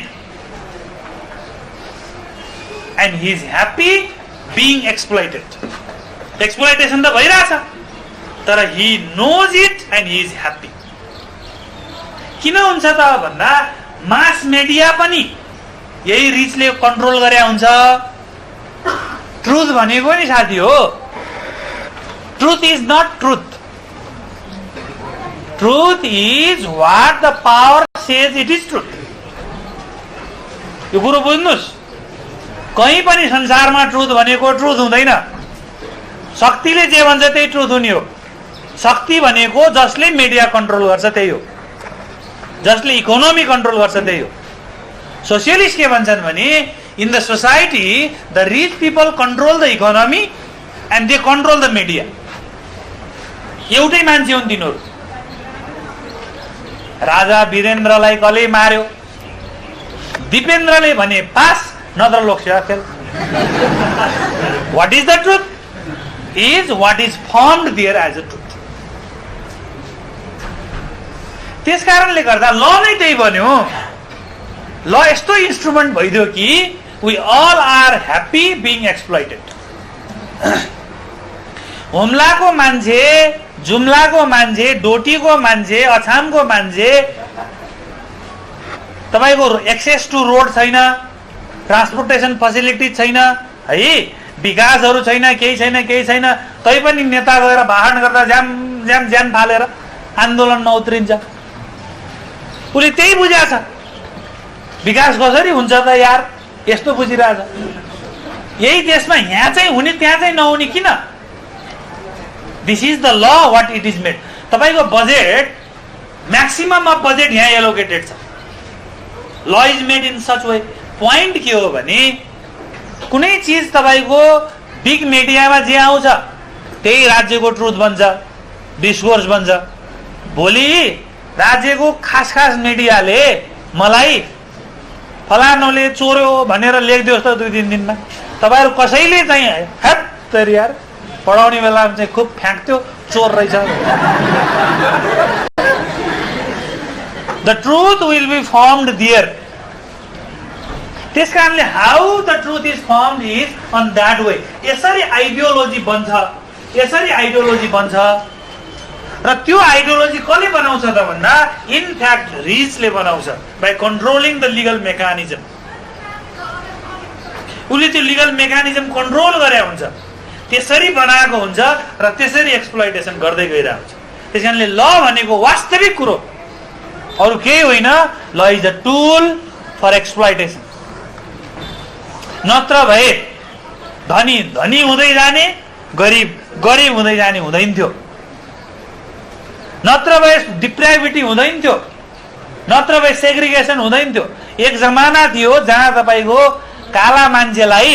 and he is happy being exploited. Exploitation त भइरहेछ, तर he knows it and he is happy. किन हुन्छ त भन्दा मास मिडिया पनि यही रिचले कन्ट्रोल गरे हुन्छ। ट्रुथ भनेको नि साथी हो, truth is not truth, truth is what the power says it is truth. यो कुरो बुझ्नुस्, कहीँ पनि संसारमा ट्रुथ भनेको ट्रुथ हुँदैन। शक्तिले जे भन्छ त्यही ट्रुथ हुने हो। शक्ति भनेको जसले मिडिया कन्ट्रोल गर्छ त्यही हो, जसले इकोनोमी कन्ट्रोल गर्छ त्यही हो। सोसियलिस्ट के भन्छन् भने in the society the rich people control the economy and they control the media. एउटै मान्छे हुन् तिनीहरू। राजा वीरेन्द्रलाई कसले मार्यो? दिपेन्द्रले भने पास, नत्र Loksewa fail. What is the truth is what is formed there as a truth. त्यस कारणले गर्दा ल नै त्यही बन्यो। ल यस्तो इन्स्ट्रुमेन्ट भइदियो कि we all are happy being exploited. हुम्लाको मान्छे, जुम्लाको मान्छे, डोटीको मान्छे, अछामको मान्छे, तपाईको एक्सेस टु रोड छैन, ट्रान्सपोर्टेसन फेसिलिटी छैन है, विकासहरू छैन, केही छैन, केही छैन, तैपनि नेता गएर भाषण गर्दा ज्यान फालेर आन्दोलनमा उत्रिन्छ। उसले त्यही बुझाएको छ, विकास कसरी हुन्छ त यार, यस्तो बुझिरहेछ। यही देशमा यहाँ चाहिँ हुने त्यहाँ चाहिँ नहुने किन? दिस इज द ल व्हाट इट इज मेड। तपाईको बजेट, म्याक्सिमम अफ बजेट यहाँ एलोकेटेड छ। ल is made in such way. Point के हो भने कुनै चिज तपाईको बिग मिडियामा जे आउँछ त्यही राज्यको ट्रुथ बन्छ, डिस्कोर्स बन्छ। भोलि राज्यको खास खास मिडियाले मलाई फलानोले चोर्यो भनेर लेखिदियोस् त 2-3 दिनमा, तपाईहरु कसैले चाहिँ हेट तेरी यार पढाउने बेलामा चाहिँ खुब फ्याँक्थ्यो, चोर रहेछ। The truth will be formed there. त्यसकारणले how the truth is formed is on that way. यसरी आइडियोलोजी बन्छ, यसरी आइडियोलोजी बन्छ। र त्यो आइडियोलोजी कसले बनाउँछ त भन्दा इनफ्याक्ट रिचले बनाउँछ by controlling the legal mechanism. उसले त्यो लिगल मेकानिजम कन्ट्रोल गरे हुन्छ, त्यसरी बनाएको हुन्छ र त्यसरी एक्सप्लोइटेसन गर्दै गइरहेको हुन्छ। त्यसकारणले ल भनेको वास्तविक कुरो अरु केही होइन, law is a tool for exploitation. नत्र भए धनी धनी हुँदै जाने, गरिब गरिब हुँदै जाने हुँदैन थियो, नत्र भए डिप्राइभिटी हुँदैन थियो, नत्र भए सेग्रिगेसन हुँदैन थियो। एक जमाना थियो जहाँ तपाईको काला मान्छेलाई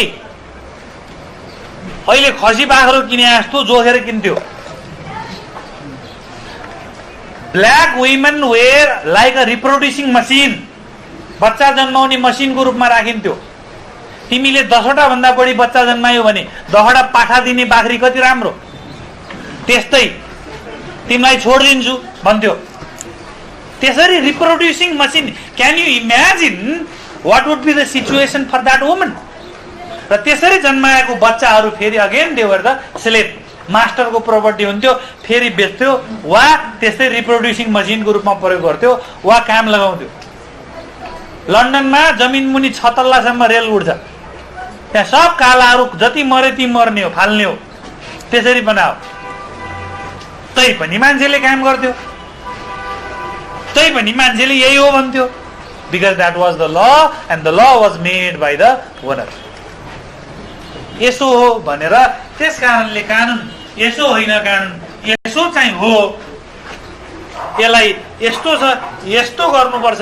अहिले खसी बाख्रो किने जस्तो जोखेर किन्थ्यो। Black women were like a reproducing machine, बच्चा जन्माउने मसिनको रूपमा राखिन्थ्यो। तिमीले 10वटा भन्दा बढी बच्चा जन्मायो भने 10वटा पाठा दिने बाख्री कति राम्रो, त्यस्तै तिमीलाई छोडिदिन्छु भन्थ्यो। त्यसरी reproducing machine, can you imagine what would be the situation for that woman? र त्यसरी जन्माएको बच्चाहरू फेरि again they were the slave, मास्टरको प्रपर्टी हुन्थ्यो, फेरि बेच्थ्यो वा त्यस्तै रिप्रोड्युसिङ मसिनको रूपमा प्रयोग गर्थ्यो वा काम लगाउँथ्यो। लन्डनमा जमिन मुनि 6 तल्लासम्म रेल उड्छ, त्यहाँ सब कालाहरू जति मरे ती मर्ने हो, फाल्ने हो, त्यसरी बनाओ। तै पनि मान्छेले काम गर्थ्यो, तै पनि मान्छेले यही हो भन्थ्यो, because that was the law and the law was made by the owner. यसो हो भनेर, त्यस कारणले कानुन यसो होइन, कानुन यसो चाहिँ हो, यसलाई यस्तो छ यस्तो गर्नुपर्छ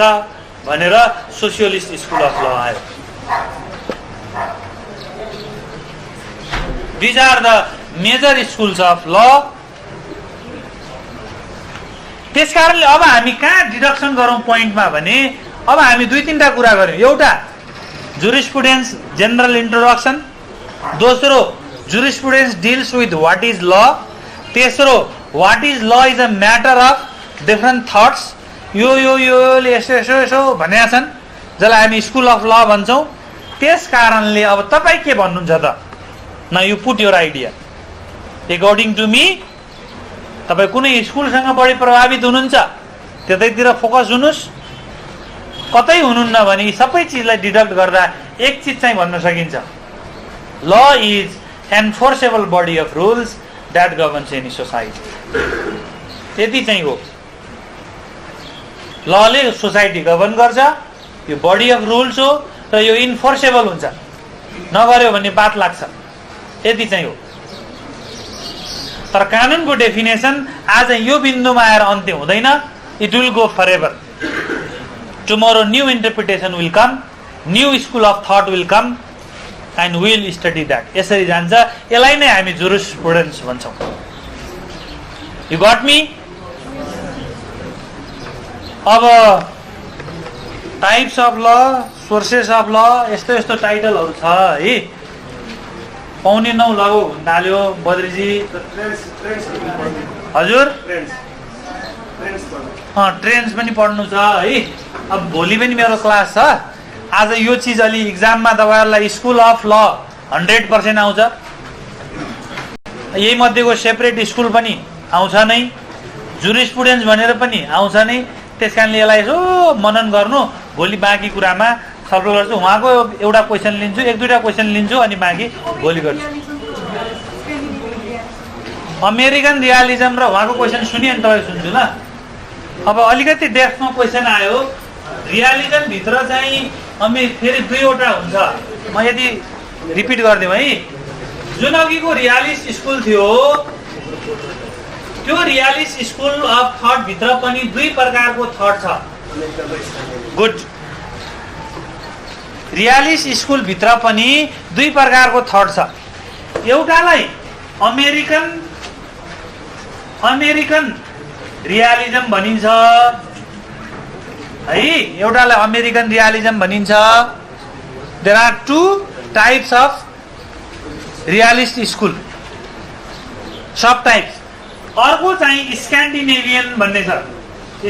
भनेर सोसियलिस्ट स्कुल अफ ल आयो। These are the major schools of law. त्यसकारणले अब हामी कहाँ डिडक्सन गरौँ पोइन्टमा भने, अब हामी दुई तीनटा कुरा गर्यौं। एउटा जुरिस्प्रुडेन्स जनरल इन्ट्रोडक्सन, दोस्रो jurisprudence deals with what is law, तेस्रो what is law is a matter of different thoughts. योले यसो यसो यसो भनेका छन्, जसलाई हामी स्कुल अफ ल भन्छौँ। त्यस कारणले अब तपाईँ के भन्नुहुन्छ त? न you put your idea. According to me तपाईँ कुनै स्कुलसँग बढी प्रभावित हुनुहुन्छ त्यतैतिर फोकस हुनुहोस्, कतै हुनुहुन्न भने सबै चिजलाई डिडक्ट गर्दा एक चिज चाहिँ भन्न सकिन्छ, law is enforceable body of rules that governs any society. त्यति चाहिँ हो, लले सोसाइटी गभर्न गर्छ, यो बडी अफ रुल्स हो र यो इन्फोर्सेबल हुन्छ, नगर्यो भने बात लाग्छ, यति चाहिँ हो। तर कानुनको डेफिनेसन आज यो बिन्दुमा आएर अन्त्य हुँदैन, it will go forever. Tomorrow new interpretation will come, new school of thought will come and will study that. यसरी जान्छ, यसलाई नै हामी जुरिस्प्रुडेन्स भन्छौँ। You got me? अब types of law, sources of law, यस्तो यस्तो टाइटलहरू छ है। पाउने 9 लगो हुन्थ्यो बद्रीजी। हजुर ट्रेन्ड्स पनि पढ्नु छ है। अब भोलि पनि मेरो क्लास छ। आज यो चिज अलि इक्जाममा तपाईहरुलाई स्कुल अफ ल 100% आउँछ, यही मध्येको सेपरेट स्कुल पनि आउँछ नै, जुरिस्प्रुडेन्स भनेर पनि आउँछ नै। त्यसकारणले यसलाई यसो मनन गर्नु, भोलि बाँकी कुरामा छलफल गर्छु। उहाँको एउटा क्वेसन लिन्छु, एक दुईटा क्वेसन लिन्छु, अनि बाँकी भोलि गर्छु। अमेरिकन रियालिजम र उहाँको क्वेसन सुनि अनि तपाईँ सुन्छु ल। अब अलिकति डेप्थमा क्वेसन आयो, रियालिजम भित्र चाहिँ फेरि दुईवटा हुन्छ। म यदि रिपिट गरिदिउँ है, जुन अघिको रियालिस्ट स्कुल थियो, त्यो रियालिस्ट स्कुल अफ थट भित्र पनि दुई प्रकारको थट छ। गुड। रियालिस्ट स्कुल भित्र पनि दुई प्रकारको थट छ। एउटालाई अमेरिकन रियालिजम भनिन्छ है, एउटालाई अमेरिकन रियालिजम भनिन्छ। There are two types of realist school, sub types. अर्को चाहिँ स्क्यान्डिनेभियन भन्ने छ,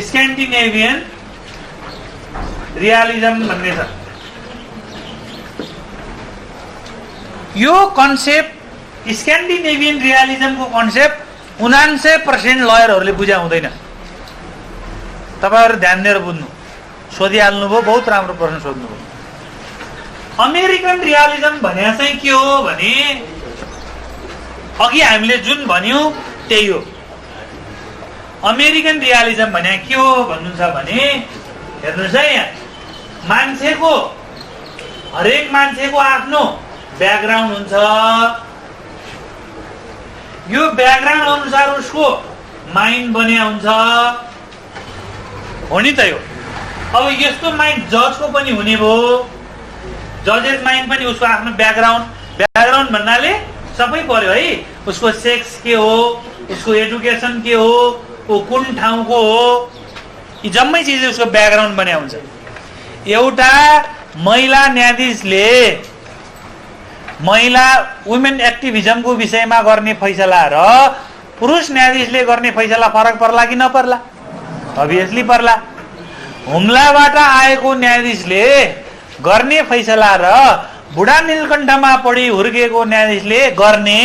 स्क्यान्डिनेभियन रियालिजम भन्ने छ। यो कन्सेप्ट स्क्यान्डिनेभियन रियालिजमको कन्सेप्ट 99% लयरहरूले बुझ्या हुँदैन। तपाईहरु ध्यान दिएर बुझ्नु। सोधिहाल्नुभयो, बहुत राम्रो प्रश्न सोध्नुभयो। अमेरिकन रियलिजम भने चाहिँ के हो भने अघि हामीले जुन भन्यौं त्यही हो। अमेरिकन रियलिजम भने के हो भन्नुहुन्छ भने हेर्नुस् है, यहाँ मान्छेको हरेक मान्छेको आफ्नो ब्याकग्राउन्ड हुन्छ। यो ब्याकग्राउन्ड अनुसार उसको माइन्ड बन्या हुन्छ, हो नि त यो। अब यस्तो माइन्ड जजको पनि हुने भयो। जजेस माइन्ड पनि उसको आफ्नो ब्याकग्राउन्ड भन्नाले सबै पर्यो है। उसको सेक्स के हो, उसको एजुकेसन के हो, ऊ कुन ठाउँको हो, यी जम्मै चिज उसको ब्याकग्राउन्ड बन्या हुन्छ। एउटा महिला न्यायाधीशले महिला वुमेन एक्टिभिजमको विषयमा गर्ने फैसला र पुरुष न्यायाधीशले गर्ने फैसला फरक पर्ला कि नपर्ला? अभियसली पर्ला। हुम्लाबाट आएको न्यायाधीशले गर्ने फैसला र बुढा नीलकण्ठमा पढी हुर्केको न्यायाधीशले गर्ने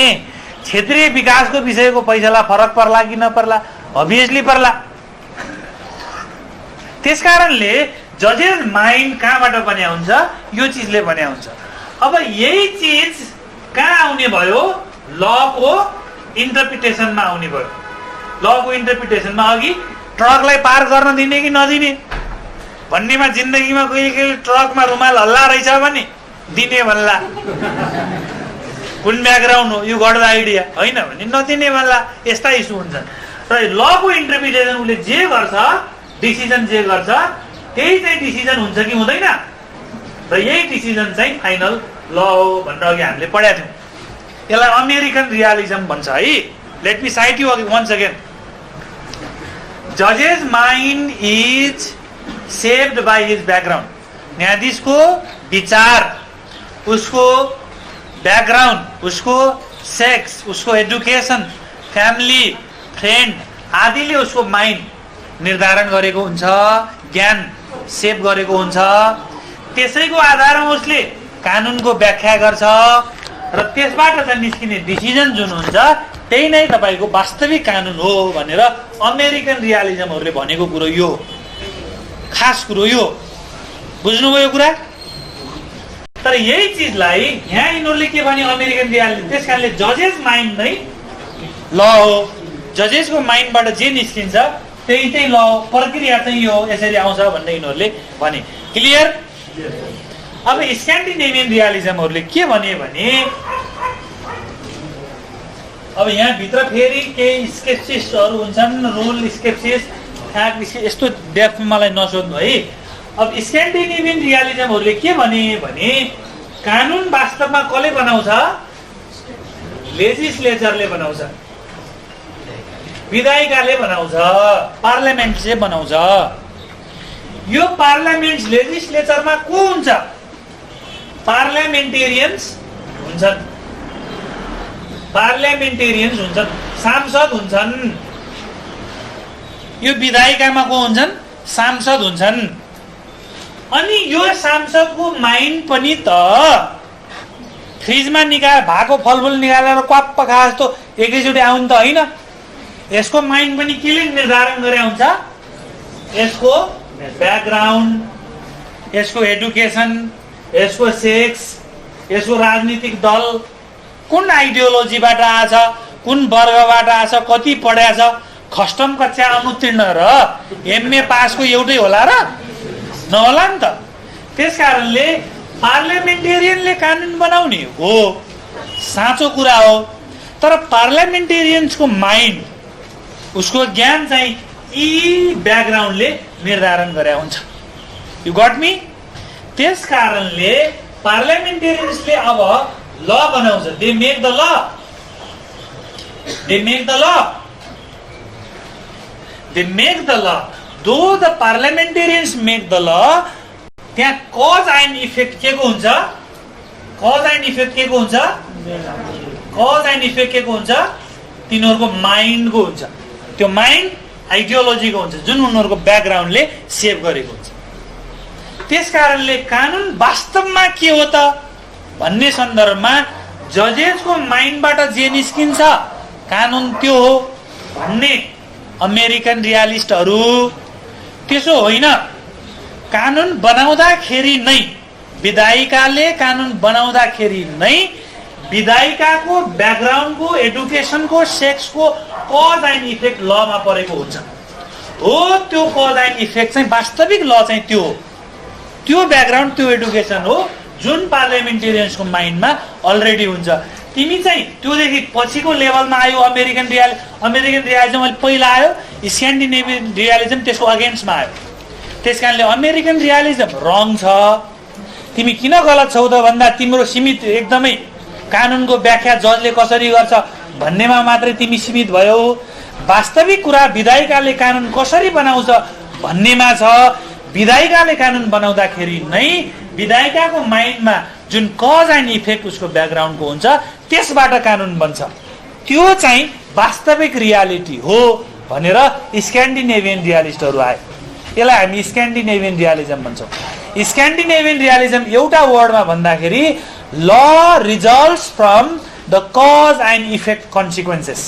क्षेत्रीय विकासको विषयको फैसला फरक पर्ला कि नपर्ला? अभियसली पर्ला। त्यसकारणले जजेस माइन्ड कहाँबाट बन्या हुन्छ? यो चिजले बन्या हुन्छ। अब यही चिज कहाँ आउने भयो? लको इन्टरप्रिटेसनमा आउने भयो। लको इन्टरप्रिटेसनमा अघि ट्रकलाई पार गर्न दिने कि नदिने भन्नेमा जिन्दगीमा कहिले ट्रकमा रुमाल हल्ला रहेछ भने दिने भन्ला। कुन ब्याकग्राउन्ड हो, यो गड द आइडिया, होइन भने नदिने भन्ला। यस्ता इस्यु हुन्छन्। र लको इन्टरप्रिटेसन उसले जे गर्छ, डिसिजन जे गर्छ त्यही चाहिँ डिसिजन हुन्छ कि हुँदैन? र यही डिसिजन चाहिँ फाइनल ल हो भनेर अघि हामीले पढाएको थियौँ। यसलाई अमेरिकन रियलिजम भन्छ है। Let me cite you once again. जजेस mind is shaped by his background. न्यायाधीशको विचार, उसको ब्याकग्राउन्ड, उसको सेक्स, उसको एजुकेसन, फ्यामिली, फ्रेन्ड आदिले उसको माइन्ड निर्धारण गरेको हुन्छ, ज्ञान सेप गरेको हुन्छ। त्यसैको आधारमा उसले कानुनको व्याख्या गर्छ र त्यसबाट चाहिँ निस्किने डिसिजन जुन हुन्छ त्यही नै तपाईको वास्तविक कानुन हो भनेर अमेरिकन रियलिजमहरूले भनेको कुरो यो खास कुरो यो। बुझ्नुभयो यो कुरा? तर यही चिजलाई यहाँ यिनीहरूले के भने अमेरिकन रियलिजम, त्यसकारणले जजेस माइन्ड नै ल हो। जजेसको माइन्डबाट जे निस्किन्छ त्यही चाहिँ ल हो, प्रक्रिया चाहिँ यो यसरी आउँछ भन्ने यिनीहरूले भने। क्लियर? अब स्क्यान्डिनेभियन रियलिजमहरूले के भने अब यहाँ भित्र फेरि केही स्केप्सिस्टहरू हुन्छन्, रुल स्केप्सिस, यस्तो डेप्थमा मलाई नसोध्नु है। अब स्क्यान्डिनेभियन रियलिजमहरूले के भने कानुन वास्तवमा कसले बनाउँछ? लेजिस्लेचरले बनाउँछ, विधायिकाले बनाउँछ, पार्लियामेन्टले बनाउँछ। यो पार्लियामेन्ट लेजिस्लेचरमा को हुन्छ? पार्लियामेन्टेरियन्स हुन्छन्। पार्लियामेन्टेरियन्स हुन्छन्, सांसद हुन्छन्। यो विधायिकामा को हुन्छन्? सांसद हुन्छन्। अनि यो सांसदको माइन्ड पनि त फ्रिजमा भएको फलफुल निकालेर क्वाप्प खा जस्तो एकैचोटि आउनु त होइन। यसको माइन्ड पनि केले निर्धारण गरे हुन्छ? यसको ब्याकग्राउन्ड, यसको एजुकेसन, यसको सेक्स, यसको राजनीतिक दल कुन आइडियोलोजीबाट आछ, कुन वर्गबाट आछ, कति पढ्या छ, खस्टम कक्षा अनुत्तीर्ण र एमए पासको एउटै होला र? नहोला नि त। त्यसकारणले पार्लियामेन्टेरियनले कानुन बनाउने हो, साँचो कुरा हो। तर पार्लियामेन्टेरियन्सको माइन्ड, उसको ज्ञान चाहिँ यी ब्याकग्राउन्डले निर्धारण गरे हुन्छ। You got me? त्यसकारणले पार्लियामेन्टेरियन्सले अब ल बनाउँछ। They make the law, they make the law, they make the law. Though the पार्लियामेन्टेरियन्स make the ल, त्यहाँ कज एन्ड इफेक्ट के को हुन्छ? कज एन्ड इफेक्ट के को हुन्छ? कज एन्ड इफेक्ट के को हुन्छ? तिनीहरूको माइन्डको हुन्छ। त्यो माइन्ड आइडियोलोजीको हुन्छ जुन उनीहरूको ब्याकग्राउन्डले सेभ गरेको हुन्छ। त्यसकारणले कानुन वास्तवमा के हो त भन्ने सन्दर्भमा जजेसको माइन्डबाट जे निस्किन्छ कानुन त्यो हो भन्ने अमेरिकन रियालिस्टहरू त्यसो होइन। कानुन बनाउँदाखेरि नै विधायिकाले कानुन बनाउँदाखेरि नै विधायिकाको ब्याकग्राउन्डको एडुकेसनको सेक्सको कज एन्ड इफेक्ट लमा परेको हुन्छ हो। त्यो कज एन्ड इफेक्ट चाहिँ वास्तविक ल चाहिँ त्यो हो, त्यो ब्याकग्राउन्ड त्यो एडुकेसन हो जुन पार्लियामेन्टेरियन्सको माइन्डमा अलरेडी हुन्छ। तिमी चाहिँ त्योदेखि पछिको लेभलमा आयो अमेरिकन रियालिजम अहिले पहिला आयो, स्क्यान्डिनेभियन रियालिजम त्यसको अगेन्स्टमा आयो। त्यसकारणले अमेरिकन रियालिजम रङ छ। तिमी किन गलत छौ त भन्दा तिम्रो सीमित एकदमै कानुनको व्याख्या जजले कसरी गर्छ भन्नेमा मात्रै तिमी सीमित भयौ। वास्तविक कुरा विधायिकाले कानुन कसरी बनाउँछ भन्नेमा छ। विधायिकाले कानुन बनाउँदाखेरि नै विधायिकाको माइन्डमा जुन कज एन्ड इफेक्ट उसको ब्याकग्राउन्डको हुन्छ त्यसबाट कानुन बन्छ। त्यो चाहिँ वास्तविक रियालिटी हो भनेर स्क्यान्डिनेभियन रियालिस्टहरू आए। यसलाई हामी स्क्यान्डिनेभियन रियालिजम भन्छौँ। स्क्यान्डिनेभियन रियालिजम एउटा वर्डमा भन्दाखेरि ल results from the cause and effect consequences.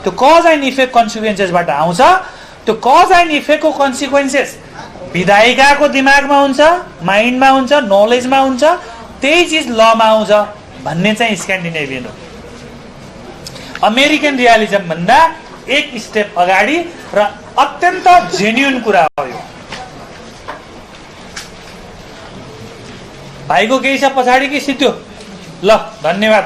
त्यो कज एन्ड इफेक्ट कन्सिक्वेन्सेसबाट आउँछ। त्यो कज एन्ड इफेक्टको कन्सिक्वेन्सेस विधायिकाको दिमागमा हुन्छ, माइन्डमा हुन्छ, नलेजमा हुन्छ, त्यही चिज लमा आउँछ भन्ने चाहिँ स्क्यान्डिनेभियन हो। अमेरिकन रियालिजम भन्दा एक स्टेप अगाडि र अत्यन्त जेन्युन कुरा हो यो। भाइको केही छ पछाडि कि सित्यो? ल धन्यवाद।